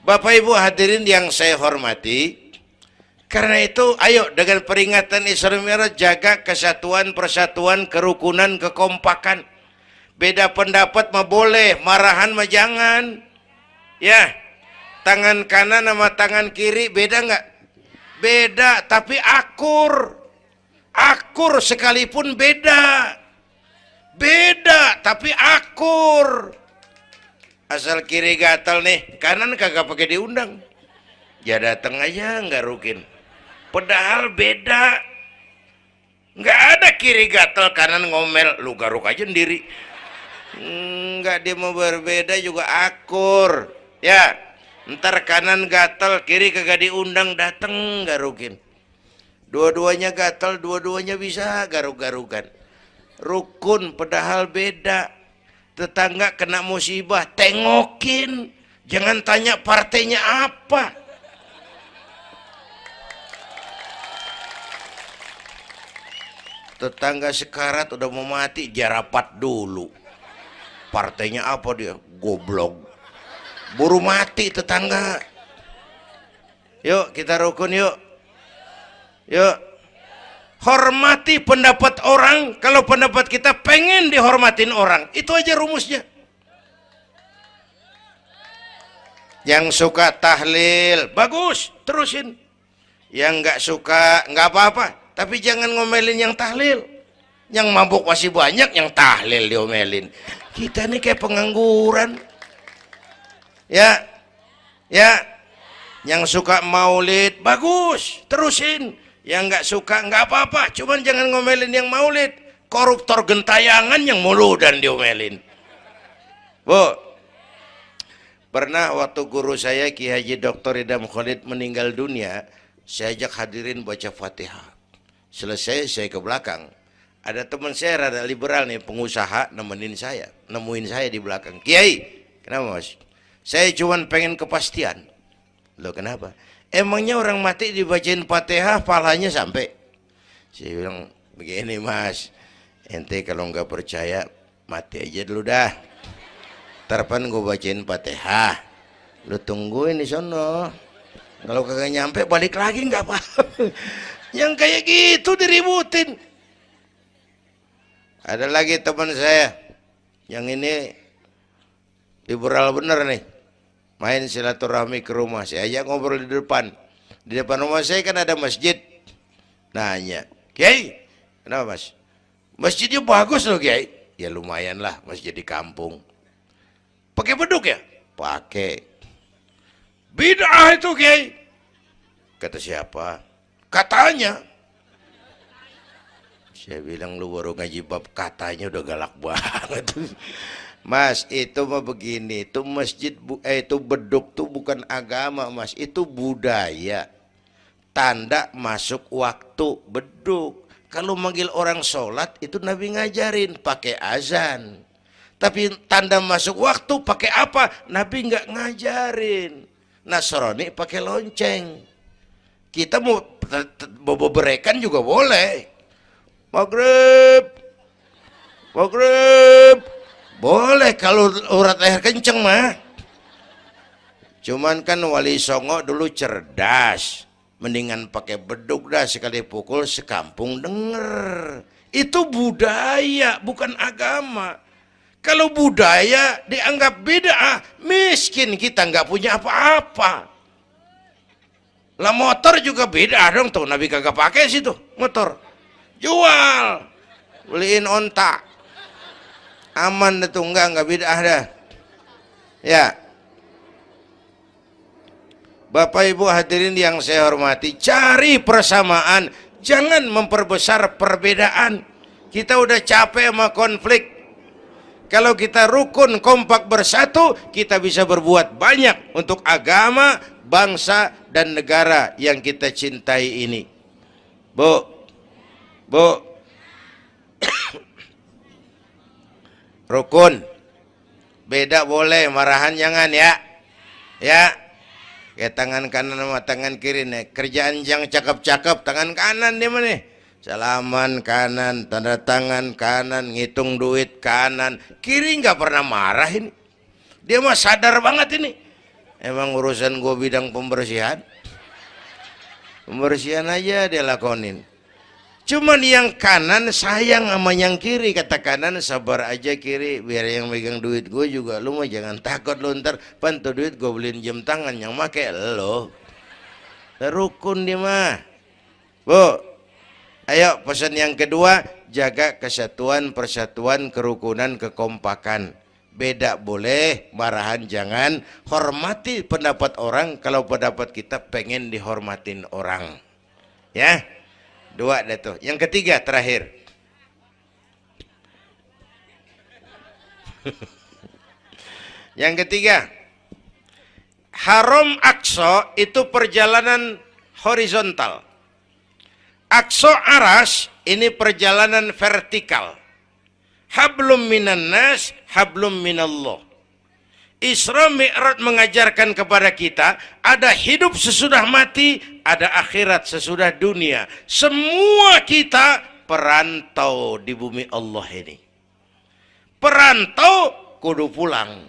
Bapak Ibu hadirin yang saya hormati, karena itu ayo dengan peringatan Isra Mi'raj jaga kesatuan, persatuan, kerukunan, kekompakan. Beda pendapat mah boleh, marahan mah jangan. Ya, tangan kanan sama tangan kiri beda nggak? Beda, tapi akur. Akur sekalipun beda. Beda, tapi akur. Asal kiri gatal nih, kanan kagak pakai diundang. Ya datang aja nggak rukin. Padahal beda. Nggak ada kiri gatal kanan ngomel, lu garuk aja sendiri. Nggak, dia mau berbeda juga akur. Ya, ntar kanan gatal, kiri kagak diundang, datang garukin. Dua-duanya gatal, dua-duanya bisa garuk-garukan. Rukun padahal beda. Tetangga kena musibah, tengokin. Jangan tanya partainya apa. Tetangga sekarat udah mau mati, dia rapat dulu. Partainya apa dia? Goblok. Buru mati tetangga. Yuk kita rukun yuk. Hormati pendapat orang. Kalau pendapat kita pengen dihormatin orang, itu aja rumusnya. Yang suka tahlil bagus, terusin. Yang nggak suka nggak apa-apa, tapi jangan ngomelin yang tahlil. Yang mabuk masih banyak, yang tahlil diomelin. Kita nih kayak pengangguran. Ya. Yang suka maulid bagus, terusin. Yang nggak suka nggak apa-apa, cuman jangan ngomelin yang maulid. Koruptor gentayangan yang mulu dan diomelin. Bu, Pernah waktu guru saya Ki Haji Dr. Idam Khalid meninggal dunia, saya ajak hadirin baca Fatihah. Selesai saya ke belakang. Ada teman saya rada liberal nih, pengusaha, nemuin saya di belakang. Kiai, kenapa mas? Saya cuman pengen kepastian. Loh kenapa? Emangnya orang mati dibacain Fatihah, pahalanya sampai? Saya bilang, begini mas, ente kalau nggak percaya, mati aja dulu dah. Tarpan gue bacain Fatihah, lu tungguin di sono. Kalau kagak nyampe balik lagi nggak apa. Yang kayak gitu diributin. Ada lagi teman saya, yang ini liberal bener nih, main silaturahmi ke rumah. Saya ajak ngobrol di depan. Di depan rumah saya kan ada masjid. Nanya, Kiai, kenapa mas? Masjidnya bagus loh Kiai. Ya lumayan lah, masjid di kampung. Pakai beduk ya? Pakai. Bid'ah itu Kiai. Kata siapa? Katanya. Saya bilang lu baru ngaji bab katanya udah galak banget. Mas, itu mah begini, itu masjid itu beduk tuh bukan agama mas, itu budaya. Tanda masuk waktu beduk. Kalau manggil orang sholat itu Nabi ngajarin pakai azan. Tapi tanda masuk waktu pakai apa? Nabi nggak ngajarin. Nasrani pakai lonceng. Kita mau beberekan juga boleh. Maghrib, maghrib, boleh kalau urat leher kenceng mah. Cuman kan Wali Songo dulu cerdas, mendingan pakai beduk dah, sekali pukul sekampung denger. Itu budaya bukan agama. Kalau budaya dianggap bid'ah, miskin kita nggak punya apa-apa. Lah motor juga bid'ah dong tuh, Nabi kagak pakai situ motor. Jual, beliin onta, aman itu enggak bid'ah dah. Ya, Bapak Ibu hadirin yang saya hormati, cari persamaan, jangan memperbesar perbedaan. Kita udah capek sama konflik. Kalau kita rukun kompak bersatu, kita bisa berbuat banyak untuk agama, bangsa, dan negara yang kita cintai ini. Bu, rukun, beda boleh, marahan jangan ya. Ya, kayak tangan kanan sama tangan kiri nih. Kerjaan yang cakep-cakep, tangan kanan dia mana nih? Salaman kanan, tanda tangan kanan, ngitung duit kanan. Kiri nggak pernah marah ini. Dia mah sadar banget ini. Emang urusan gue bidang pembersihan. Pembersihan aja dia lakonin. Cuman yang kanan sayang sama yang kiri. Kata kanan, sabar aja kiri, biar yang megang duit gue juga. Lu mah jangan takut lu, ntar pantu duit gue beliin jam tangan, yang make lo. Rukun dia mah. Bu, ayo pesan yang kedua, jaga kesatuan, persatuan, kerukunan, kekompakan. Beda boleh, marahan jangan. Hormati pendapat orang kalau pendapat kita pengen dihormatin orang. Ya, dua dah tuh. Yang ketiga terakhir. Yang ketiga, Haram Aqsa itu perjalanan horizontal. Aqsa Aras ini perjalanan vertikal. Hablum minan nas, hablum minallah. Isra Mi'raj mengajarkan kepada kita ada hidup sesudah mati, ada akhirat sesudah dunia. Semua kita perantau di bumi Allah ini. Perantau kudu pulang.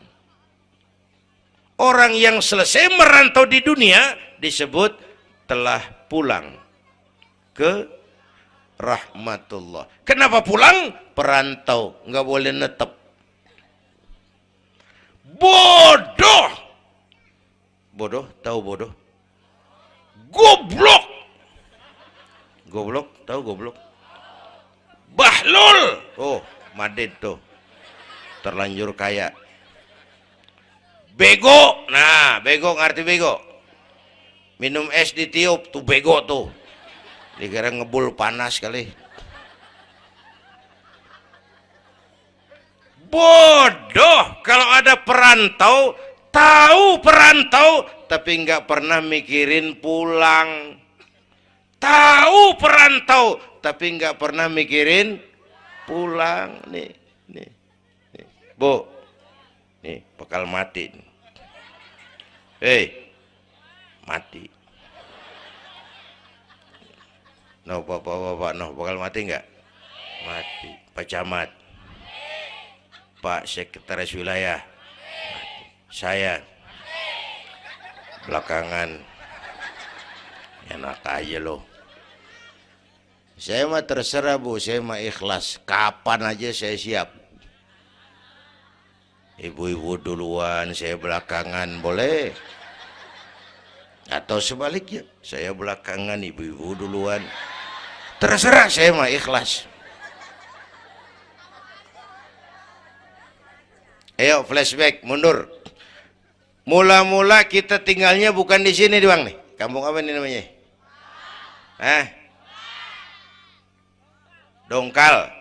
Orang yang selesai merantau di dunia disebut telah pulang ke rahmatullah. Kenapa pulang? Perantau, nggak boleh netep. Bodoh. Bodoh, tahu bodoh? Goblok. Goblok, tahu goblok? Bahlul. Oh, Madid tuh. Terlanjur kaya. Bego. Nah, bego ngerti bego? Minum es ditiup tuh bego tuh. Dikira ngebul panas kali. Bodoh. Kalau ada perantau Tahu perantau tapi nggak pernah mikirin pulang. Tahu perantau tapi nggak pernah mikirin pulang. Nih, nih, nih. Bu, nih bakal mati. Hei, mati. No, bapak, no, bakal mati nggak? Mati. Pak Camat, Pak Sekretaris Wilayah, saya belakangan enak aja loh. Saya mah terserah Bu, saya mah ikhlas. Kapan aja saya siap. Ibu-ibu duluan, saya belakangan, boleh. Atau sebaliknya, saya belakangan, ibu-ibu duluan. Terserah, saya mah ikhlas. Ayo flashback, mundur. Mula-mula kita tinggalnya bukan di sini doang nih. Kampung apa ini namanya? Hah? Dongkal.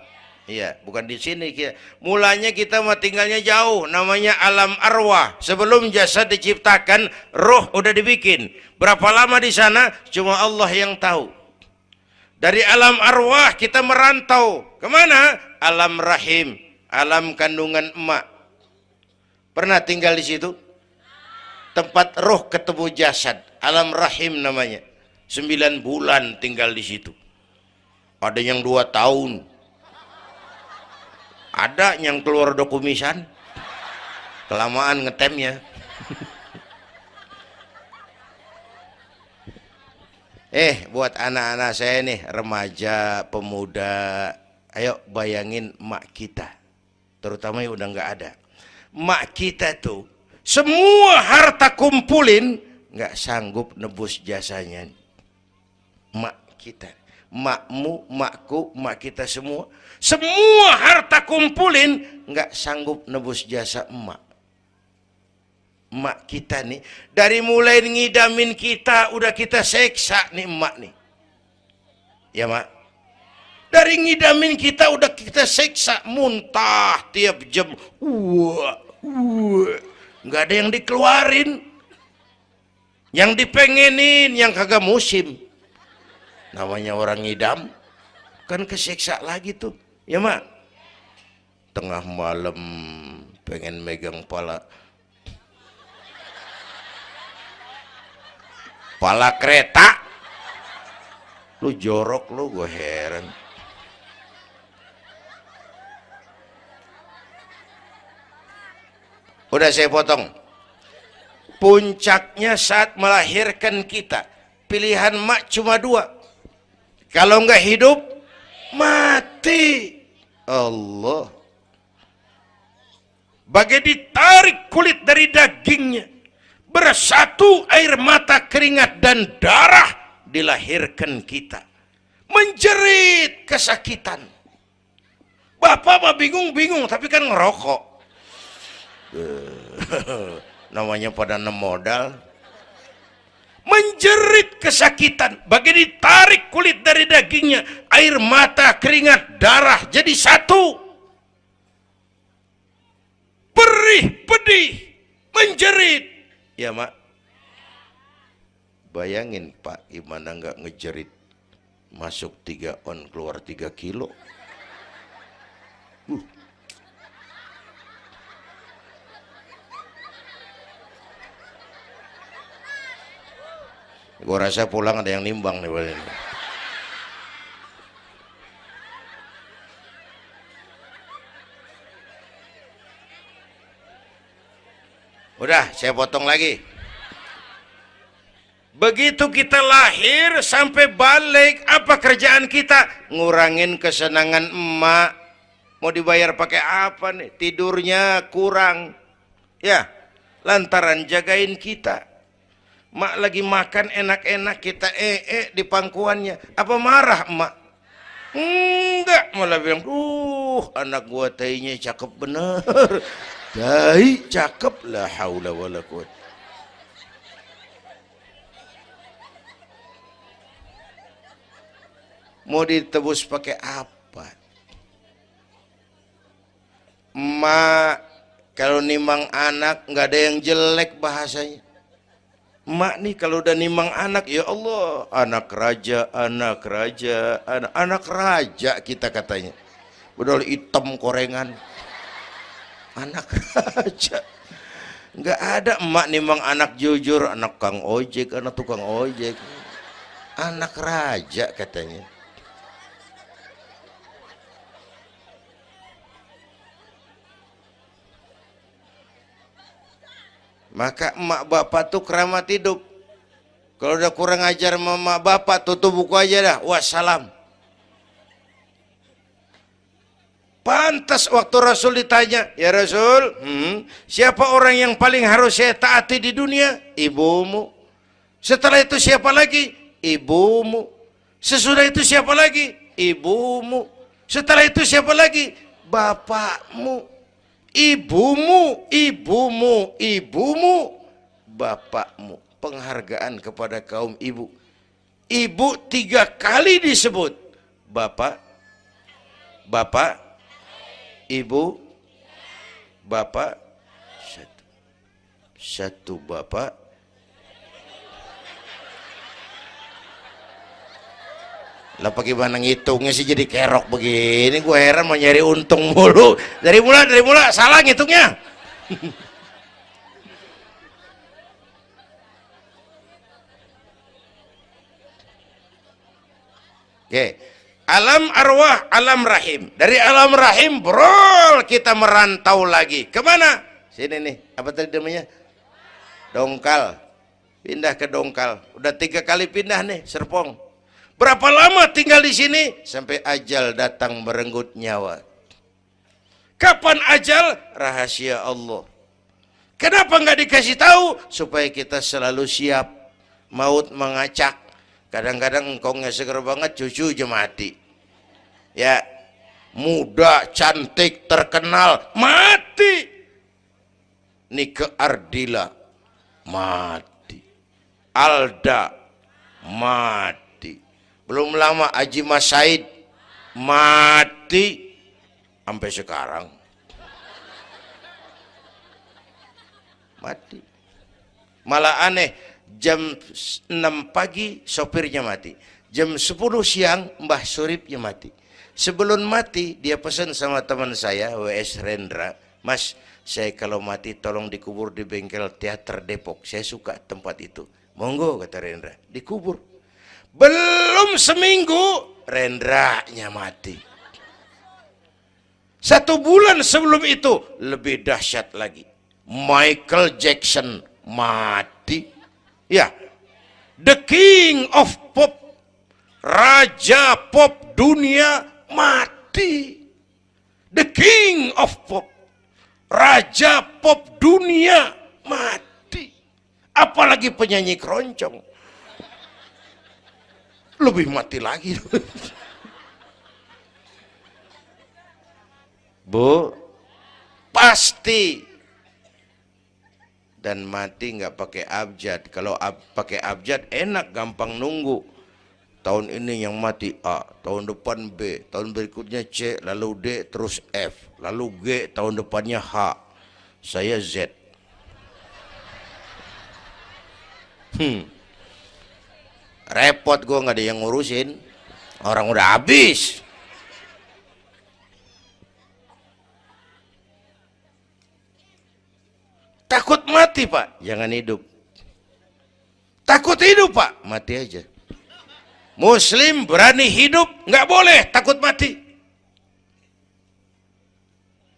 Iya, bukan di sini. Mulanya kita mah tinggalnya jauh, namanya alam arwah. Sebelum jasad diciptakan, roh udah dibikin. Berapa lama di sana? Cuma Allah yang tahu. Dari alam arwah kita merantau kemana? Alam rahim, alam kandungan emak. Pernah tinggal di situ? Tempat roh ketemu jasad, alam rahim namanya. 9 bulan tinggal di situ. Ada yang 2 tahun. Ada yang keluar dokumisan. Kelamaan ngetemnya. Buat anak-anak saya nih, remaja, pemuda, ayo bayangin mak kita. Terutama yang udah nggak ada. Mak kita tuh semua harta kumpulin nggak sanggup nebus jasanya. Mak kita, makmu, makku, mak kita semua harta kumpulin nggak sanggup nebus jasa emak. Emak kita nih dari mulai ngidamin kita udah kita seksa nih emak nih. Ya mak. Dari ngidamin kita udah kita seksa, muntah tiap jam. Nggak ada yang dikeluarin. Yang dipengenin, yang kagak musim. Namanya orang ngidam. Kan keseksa lagi tuh. Ya mak. Tengah malam pengen megang pala kereta. Lu jorok lu, gue heran. Udah saya potong. Puncaknya saat melahirkan kita, pilihan mak cuma 2. Kalau nggak hidup, mati. Allah. Bagai ditarik kulit dari dagingnya, bersatu air mata, keringat dan darah, dilahirkan kita. Menjerit kesakitan. Bapak mah bingung-bingung, tapi kan ngerokok. Namanya pada modal. Menjerit kesakitan, bagai ditarik kulit dari dagingnya, air mata, keringat, darah jadi satu. Perih, pedih, menjerit. Ya mak. Bayangin Pak, gimana nggak ngejerit. Masuk 3 on, keluar 3 kilo. Gue rasa pulang ada yang nimbang nih. Udah, saya potong lagi. Begitu kita lahir sampai balik, apa kerjaan kita? Ngurangin kesenangan emak. Mau dibayar pakai apa nih? Tidurnya kurang. Ya, lantaran jagain kita. Mak lagi makan enak-enak, kita di pangkuannya. Apa marah emak? Enggak, malah bilang, anak gua tainya cakep bener. Tai cakep, la haula wala quwwata. Mau ditebus pakai apa? Emak Kalau nimang anak nggak ada yang jelek bahasanya. Mak nih kalau udah nimang anak, ya Allah, anak raja, anak raja, anak raja kita katanya. Padahal hitam korengan. Anak raja. Nggak ada emak nimang anak jujur, anak kang ojek, anak tukang ojek. Anak raja katanya. Maka emak bapak tuh keramat hidup. Kalau udah kurang ajar mama bapak, tutup buku aja dah. Wassalam. Pantas waktu Rasul ditanya, ya Rasul, siapa orang yang paling harus saya taati di dunia? Ibumu. Setelah itu siapa lagi? Ibumu. Sesudah itu siapa lagi? Ibumu. Setelah itu siapa lagi? Bapakmu. Ibumu, ibumu, ibumu, bapakmu. Penghargaan kepada kaum ibu. Ibu 3 kali disebut. Bapak, bapak, ibu, bapak, satu bapak. Lah bagaimana ngitungnya sih jadi kerok begini? Gue heran, mau nyari untung mulu. Dari mula salah ngitungnya. Oke. Alam arwah, alam rahim. Dari alam rahim brol kita merantau lagi. Kemana? Sini nih. Apa tadi namanya? Dongkal. Pindah ke Dongkal. Udah 3 kali pindah nih, Serpong. Berapa lama tinggal di sini? Sampai ajal datang merenggut nyawa. Kapan ajal? Rahasia Allah. Kenapa nggak dikasih tahu? Supaya kita selalu siap. Maut mengacak. Kadang-kadang engkongnya seger banget, cucu aja mati. Ya, muda, cantik, terkenal, mati. Nike Ardila, mati. Alda, mati. Belum lama Haji Mas Said mati sampai sekarang. Mati. Malah aneh, jam 6 pagi sopirnya mati. Jam 10 siang Mbah Suripnya mati. Sebelum mati dia pesan sama teman saya WS Rendra, Mas, saya kalau mati tolong dikubur di bengkel teater Depok. Saya suka tempat itu. Monggo, kata Rendra, dikubur. Belum seminggu Rendranya mati. 1 bulan sebelum itu lebih dahsyat lagi. Michael Jackson mati. Ya, the king of pop, raja pop dunia mati. The king of pop, raja pop dunia mati. Apalagi penyanyi keroncong. Lebih mati lagi. Bu, pasti. Dan mati nggak pakai abjad. Kalau pakai abjad enak, gampang nunggu. Tahun ini yang mati A, tahun depan B, tahun berikutnya C, lalu D, terus F, lalu G, tahun depannya H. Saya Z. Repot, gue nggak ada yang ngurusin. Orang udah habis. Takut mati, Pak, jangan hidup. Takut hidup, Pak, mati aja. Muslim berani hidup, nggak boleh takut mati.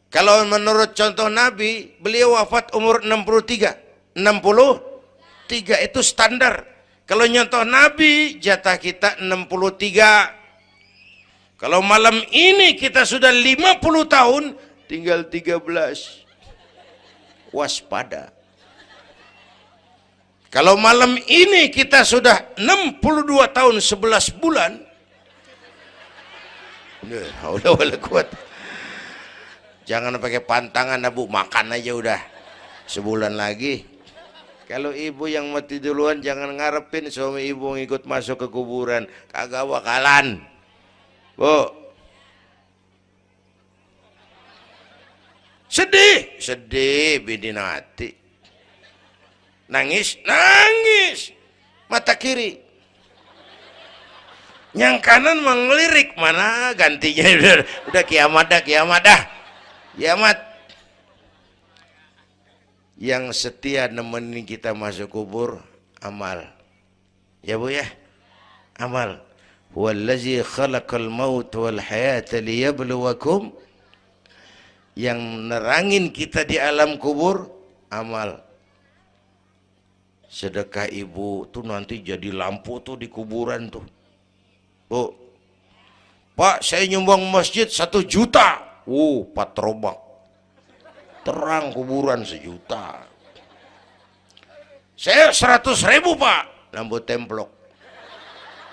Kalau menurut contoh Nabi, beliau wafat umur 63. 63 itu standar. Kalau nyontoh Nabi, jatah kita 63. Kalau malam ini kita sudah 50 tahun, tinggal 13. Waspada. Kalau malam ini kita sudah 62 tahun 11 bulan, jangan pakai pantangan, Bu, makan aja udah sebulan lagi. Kalau ibu yang mati duluan jangan ngarepin suami ibu ngikut masuk ke kuburan, kagak bakalan. Bu, Sedih, sedih bidinati. Nangis, nangis. Mata kiri. Yang kanan mengelirik, mana gantinya udah kiamat dah, kiamat dah. Kiamat. Yang setia nemenin kita masuk kubur, amal. Ya Bu ya, amal. Wallazi khalaqal maut wal hayata liyabluwakum. Yang nerangin kita di alam kubur, amal. Sedekah ibu tuh nanti jadi lampu tuh di kuburan tuh. Bu, Pak saya nyumbang masjid 1 juta. Patrobak. Terang kuburan 1 juta. Saya 100.000 Pak. Lampu templok.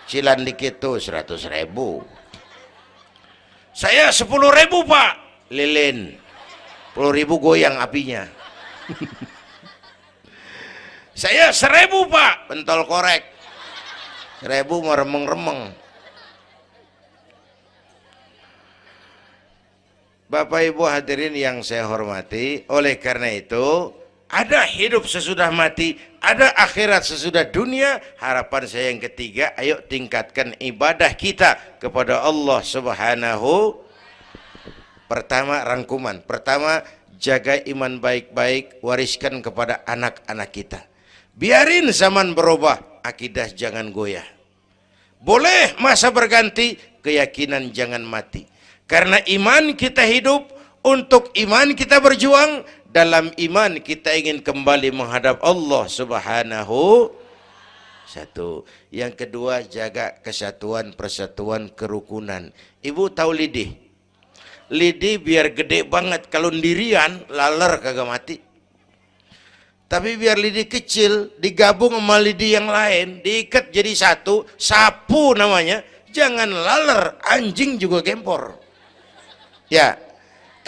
Cilan dikit tuh 100.000. Saya 10.000 Pak. Lilin. 10.000 goyang apinya. Saya 1.000 Pak. Pentol korek. 1.000 meremeng-remeng. Bapak Ibu hadirin yang saya hormati, oleh karena itu ada hidup sesudah mati, ada akhirat sesudah dunia. Harapan saya yang ketiga, ayo tingkatkan ibadah kita kepada Allah Subhanahu. Pertama, rangkuman. Pertama, jaga iman baik-baik, wariskan kepada anak-anak kita. Biarin zaman berubah, akidah jangan goyah. Boleh masa berganti, keyakinan jangan mati. Karena iman kita hidup, untuk iman kita berjuang, dalam iman kita ingin kembali menghadap Allah Subhanahu. Satu. Yang kedua, jaga kesatuan, persatuan, kerukunan. Ibu tahu lidi? Lidi biar gede banget, kalau ndirian laler kagak mati. Tapi biar lidi kecil digabung sama lidi yang lain, diikat jadi satu, sapu namanya, jangan laler, anjing juga gempor. Ya,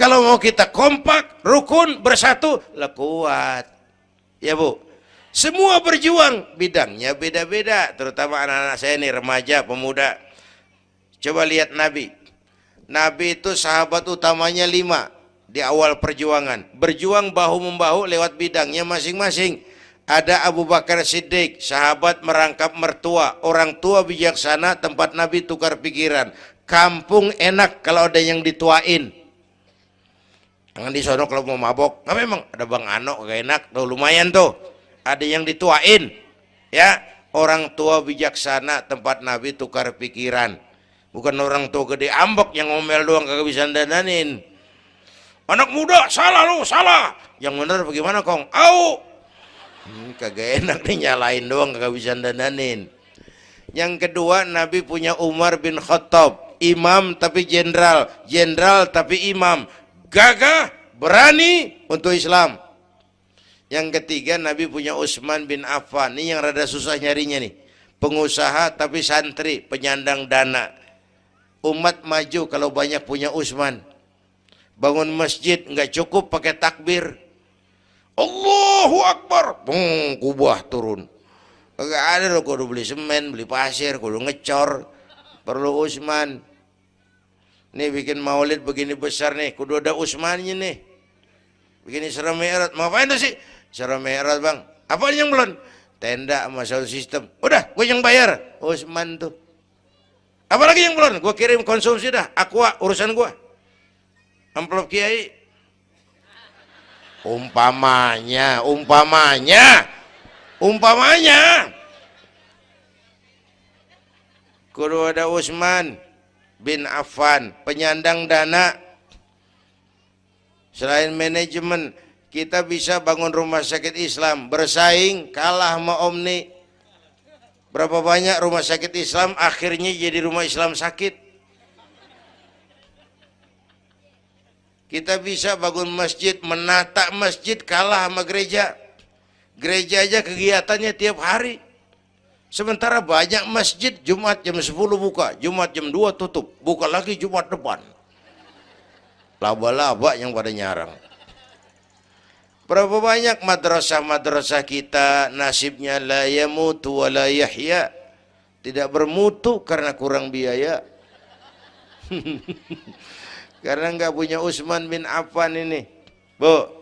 kalau mau kita kompak, rukun, bersatu, lah kuat. Ya Bu, semua berjuang, bidangnya beda-beda, terutama anak-anak saya nih, remaja, pemuda. Coba lihat Nabi. Nabi itu sahabat utamanya 5 di awal perjuangan. Berjuang bahu-membahu lewat bidangnya masing-masing. Ada Abu Bakar Siddiq, sahabat merangkap mertua, orang tua bijaksana, tempat Nabi tukar pikiran. Kampung enak kalau ada yang dituain. Jangan di sono kalau mau mabok. Nggak, memang ada Bang Ano gak enak tuh, lumayan tuh. Ada yang dituain. Ya, orang tua bijaksana, tempat Nabi tukar pikiran. Bukan orang tua gede ambek yang ngomel doang kagak bisa dandanin. Anak muda salah lu, salah. Yang bener bagaimana Kong? Au. Kagak enak nih, nyalain doang kagak bisa dandanin. Yang kedua, Nabi punya Umar bin Khattab. Imam tapi jenderal, jenderal tapi imam, gagah, berani untuk Islam. Yang ketiga, Nabi punya Utsman bin Affan. Ini yang rada susah nyarinya nih. Pengusaha tapi santri, penyandang dana. Umat maju kalau banyak punya Utsman. Bangun masjid nggak cukup pakai takbir. Allahu Akbar, kubah turun. Kagak ada loh, kudu beli semen, beli pasir, kudu ngecor. Perlu Utsman. Nih bikin maulid begini besar nih, kudu ada Utsmannya nih. Begini Isra Mi'raj, mau apain tuh sih? Isra Mi'raj Bang. Apa yang belum? Tenda sama sound system. Udah, gue yang bayar. Utsman tuh. Apalagi yang belum? Gue kirim konsumsi dah. Aqua urusan gue. Amplop kiai. Umpamanya. Kudu ada Utsman bin Affan, penyandang dana. Selain manajemen, kita bisa bangun rumah sakit Islam, bersaing kalah sama Omni. Berapa banyak rumah sakit Islam akhirnya jadi rumah Islam sakit. Kita bisa bangun masjid, menata masjid kalah sama gereja. Gereja aja kegiatannya tiap hari. Sementara banyak masjid Jumat jam 10 buka, Jumat jam 2 tutup, buka lagi Jumat depan. Laba-laba yang pada nyarang. Berapa banyak madrasah-madrasah kita nasibnya la yamutu wa la yahya. Tidak bermutu karena kurang biaya. Karena nggak punya Utsman bin Affan ini. Bu.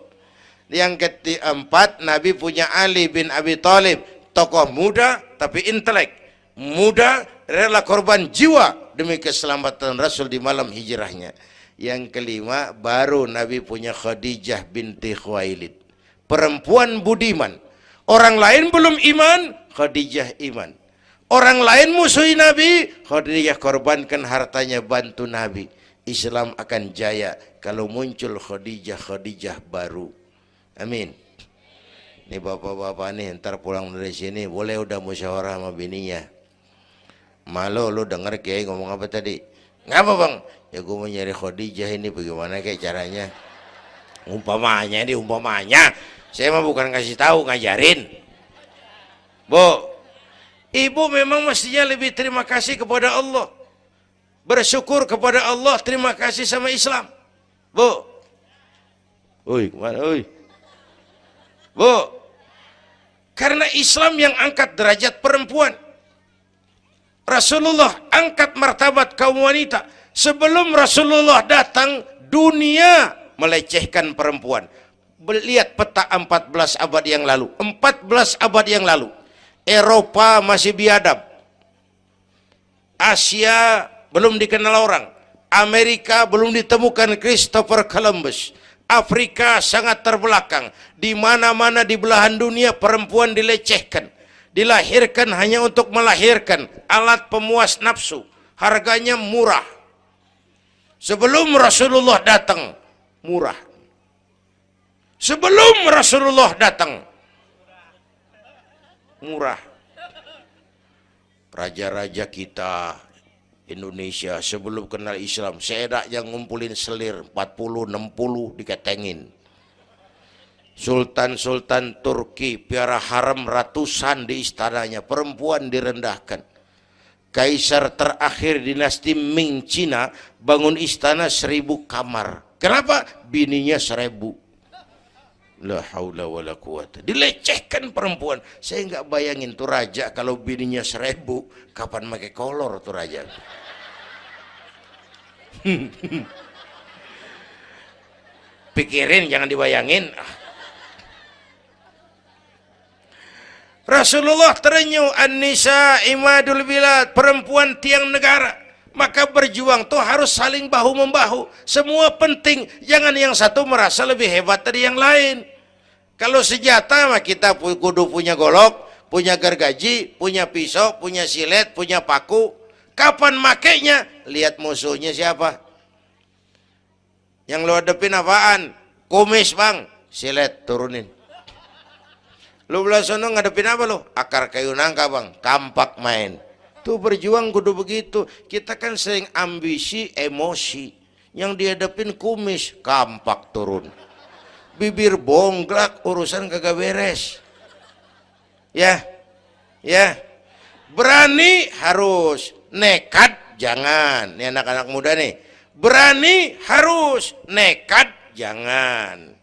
Yang keempat, Nabi punya Ali bin Abi Thalib, tokoh muda tapi intelek, muda rela korban jiwa demi keselamatan Rasul di malam hijrahnya. Yang kelima, baru Nabi punya Khadijah binti Khuwailid, perempuan budiman. Orang lain belum iman, Khadijah iman. Orang lain musuhi Nabi, Khadijah korbankan hartanya bantu Nabi. Islam akan jaya kalau muncul Khadijah baru. Amin. Ini bapak-bapak nih ntar pulang dari sini boleh udah musyawarah sama bininya. Malu lu denger Kiai ngomong apa tadi? Ngapa bang? Ya gue mau nyari Khadijah ini bagaimana kayak caranya? Umpamanya ini umpamanya. Saya mah bukan kasih tahu, ngajarin. Bu, ibu memang mestinya lebih terima kasih kepada Allah. Bersyukur kepada Allah, terima kasih sama Islam. Bu. Oi, kemana oi? Bu, karena Islam yang angkat derajat perempuan. Rasulullah angkat martabat kaum wanita. Sebelum Rasulullah datang, dunia melecehkan perempuan. Lihat peta 14 abad yang lalu. 14 abad yang lalu. Eropa masih biadab. Asia belum dikenal orang. Amerika belum ditemukan Christopher Columbus. Afrika sangat terbelakang. Di mana-mana di belahan dunia perempuan dilecehkan. Dilahirkan hanya untuk melahirkan, alat pemuas nafsu. Harganya murah. Sebelum Rasulullah datang, murah. Sebelum Rasulullah datang, murah. Raja-raja kita Indonesia sebelum kenal Islam, seedak yang ngumpulin selir 40-60 diketengin. Sultan-sultan Turki piara haram ratusan di istananya, perempuan direndahkan. Kaisar terakhir dinasti Ming Cina bangun istana 1000 kamar. Kenapa? Bininya 1000. La haula wala quwata. Dilecehkan perempuan. Saya nggak bayangin tuh raja kalau bininya 1000, kapan pakai kolor tuh raja. Pikirin, jangan dibayangin. Rasulullah terenyuh, an-nisa imadul bilad, perempuan tiang negara. Maka berjuang tuh harus saling bahu-membahu. Semua penting, jangan yang satu merasa lebih hebat dari yang lain. Kalau senjata mah kita kudu punya golok, punya gergaji, punya pisau, punya silet, punya paku. Kapan makainya? Lihat musuhnya siapa. Yang lo hadepin apaan? Kumis bang, silet turunin. Lu belah sono ngadepin apa lo? Akar kayu nangka bang, kampak main. Tuh berjuang kudu begitu. Kita kan sering ambisi, emosi. Yang dihadapin kumis, kampak turun. Bibir bonglak, urusan kagak beres. Ya, ya. Berani harus, nekat jangan. Ini anak-anak muda nih. Berani harus, nekat jangan.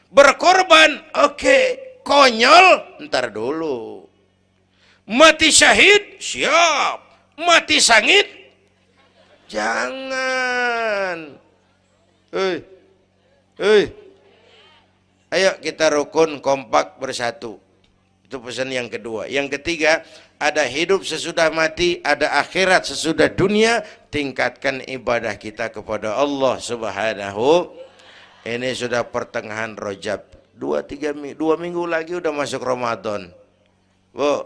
Berkorban, oke. Konyol, ntar dulu. Mati syahid, siap. Mati sangit, jangan. Ayo kita rukun, kompak, bersatu. Itu pesan yang kedua. Yang ketiga, ada hidup sesudah mati, ada akhirat sesudah dunia. Tingkatkan ibadah kita kepada Allah Subhanahu. Ini sudah pertengahan Rajab. 2 minggu lagi udah masuk Ramadan. Bu,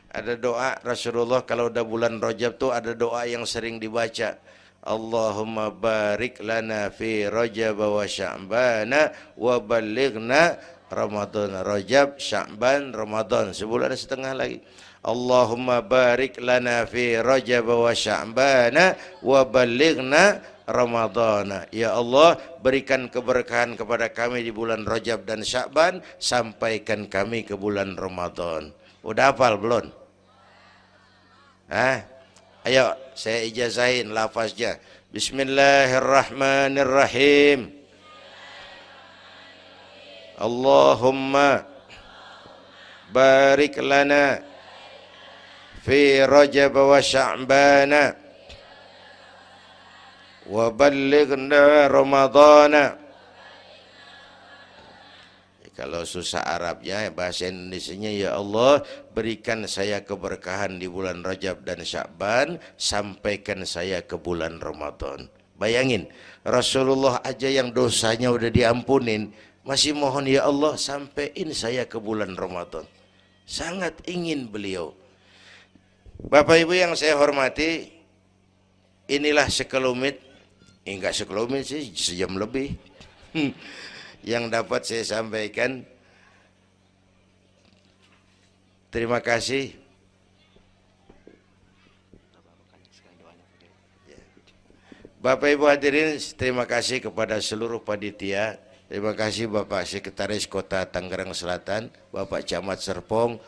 ada doa Rasulullah kalau udah bulan Rajab tuh ada doa yang sering dibaca. Allahumma barik lana fi Rajab wa Sya'bana wa balighna Ramadan. Rajab, Sya'ban, Ramadan, sebulan setengah lagi. Allahumma barik lana fi Rajab wa Sya'bana wa balighna Ramadhan. Ya Allah, berikan keberkahan kepada kami di bulan Rajab dan Sya'ban, sampaikan kami ke bulan Ramadan. Udah hafal belum? Ayo saya ijazahin lafaznya. Bismillahirrahmanirrahim. Allahumma barik lana fi Rajab wa Sya'bana wa ballighna Ramadhana Kalau susah Arabnya, bahasa Indonesianya, ya Allah berikan saya keberkahan di bulan Rajab dan Sya'ban, sampaikan saya ke bulan Ramadan. Bayangin, Rasulullah aja yang dosanya udah diampunin, masih mohon ya Allah sampaiin saya ke bulan Ramadan. Sangat ingin beliau. Bapak Ibu yang saya hormati, inilah sekelumit, enggak sekelumit sih, sejam lebih yang dapat saya sampaikan. Terima kasih. Bapak Ibu hadirin, terima kasih kepada seluruh panitia. Terima kasih Bapak Sekretaris Kota Tangerang Selatan, Bapak Camat Serpong,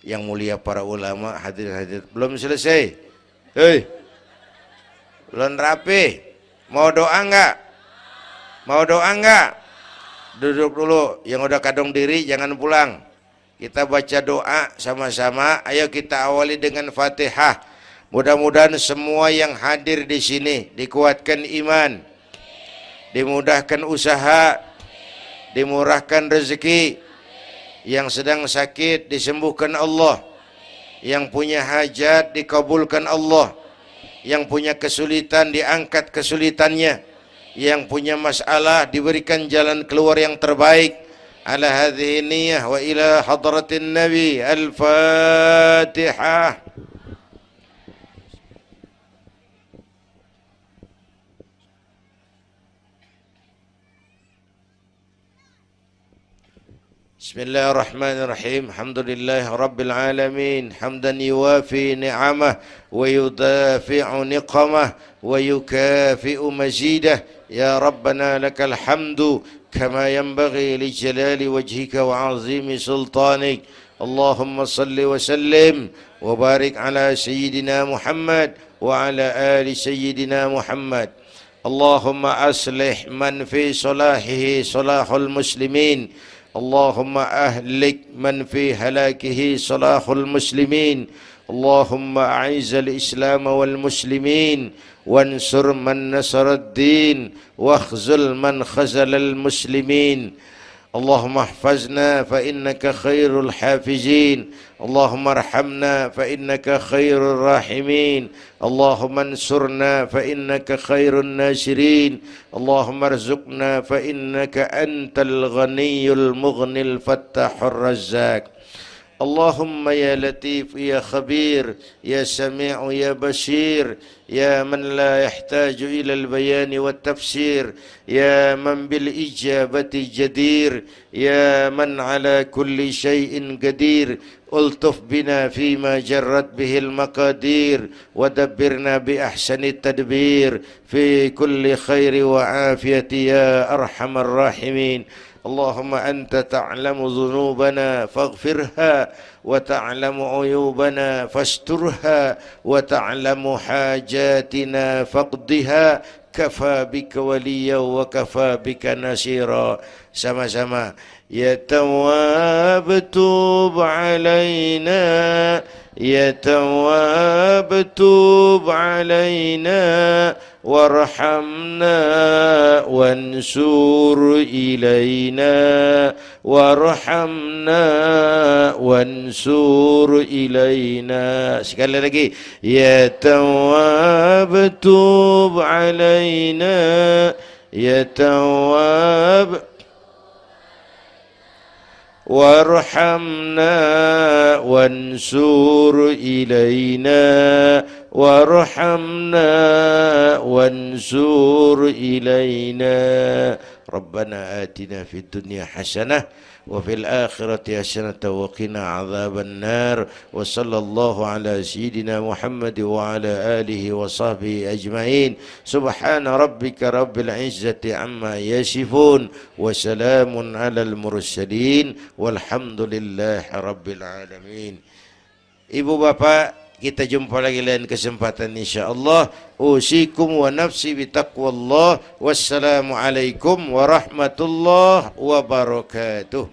yang mulia para ulama, hadirin. Belum selesai. Hei, belum rapi. Mau doa enggak? Mau doa enggak? Duduk dulu, yang udah kadung diri jangan pulang. Kita baca doa sama-sama. Ayo kita awali dengan Fatihah. Mudah-mudahan semua yang hadir di sini dikuatkan iman, dimudahkan usaha, dimurahkan rezeki, yang sedang sakit disembuhkan Allah, yang punya hajat dikabulkan Allah, yang punya kesulitan diangkat kesulitannya, yang punya masalah diberikan jalan keluar yang terbaik. Ala hadhihi niyyah wa ila hadratin nabi. Al-Fatihah. Bismillahirrahmanirrahim. Alhamdulillah rabbil alamin, hamdan yuwafi ni'amah wa yudafi'u niqamah wa yukafi'u mazidah. Ya Rabbana lakal hamdu kama yanbaghi li jalali wajhika wa 'azimi sultanik. Allahumma salli wa sallim wa barik ala sayyidina Muhammad wa ala ali sayyidina Muhammad. Allahumma aslih man fi salahihi salahul muslimin. اللهم أهلك من في هلاكه صلاح المسلمين. اللهم أعز الإسلام والمسلمين وانصر من نصر الدين واخذل من خذل المسلمين. اللهم احفظنا فإنك خير الحافظين. اللهم ارحمنا فإنك خير الراحمين. اللهم انصرنا فإنك خير الناصرين. اللهم ارزقنا فإنك أنت الغني المغني الفتاح الرزاق. اللهم يا لطيف يا خبير يا سميع يا بصير يا من لا يحتاج إلى البيان والتفسير يا من بالإجابة جدير يا من على كل شيء قدير ألطف بنا فيما جرت به المقادير ودبرنا بأحسن التدبير في كل خير وعافية يا أرحم الراحمين. اللهم أنت تعلم ذنوبنا فاغفرها وتعلم عيوبنا فاسترها وتعلم حاجاتنا فاقضها. كفى بك وليا وكفى بك نصيرا. sama-sama. Ya Tawwab tub علينا يا تواب تب علينا وارحمنا وانصر إلينا وارحمنا وانصر إلينا. Sekali lagi. Ya Tawwab tub علينا يا تواب وارحمنا وانصر إلينا وارحمنا وانصر إلينا. ربنا آتنا في الدنيا حسنة وفي الآخرة حسنة وقنا عذاب النار. وصلى الله على سيدنا محمد وعلى آله وصحبه أجمعين. سبحان ربك رب العزة عما يصفون وسلام على المرسلين والحمد لله رب العالمين. Ibu bapak, kita jumpa lagi lain kesempatan insyaallah. Usikum wa nafsi bitaqwallah. Wassalamualaikum warahmatullahi wabarakatuh.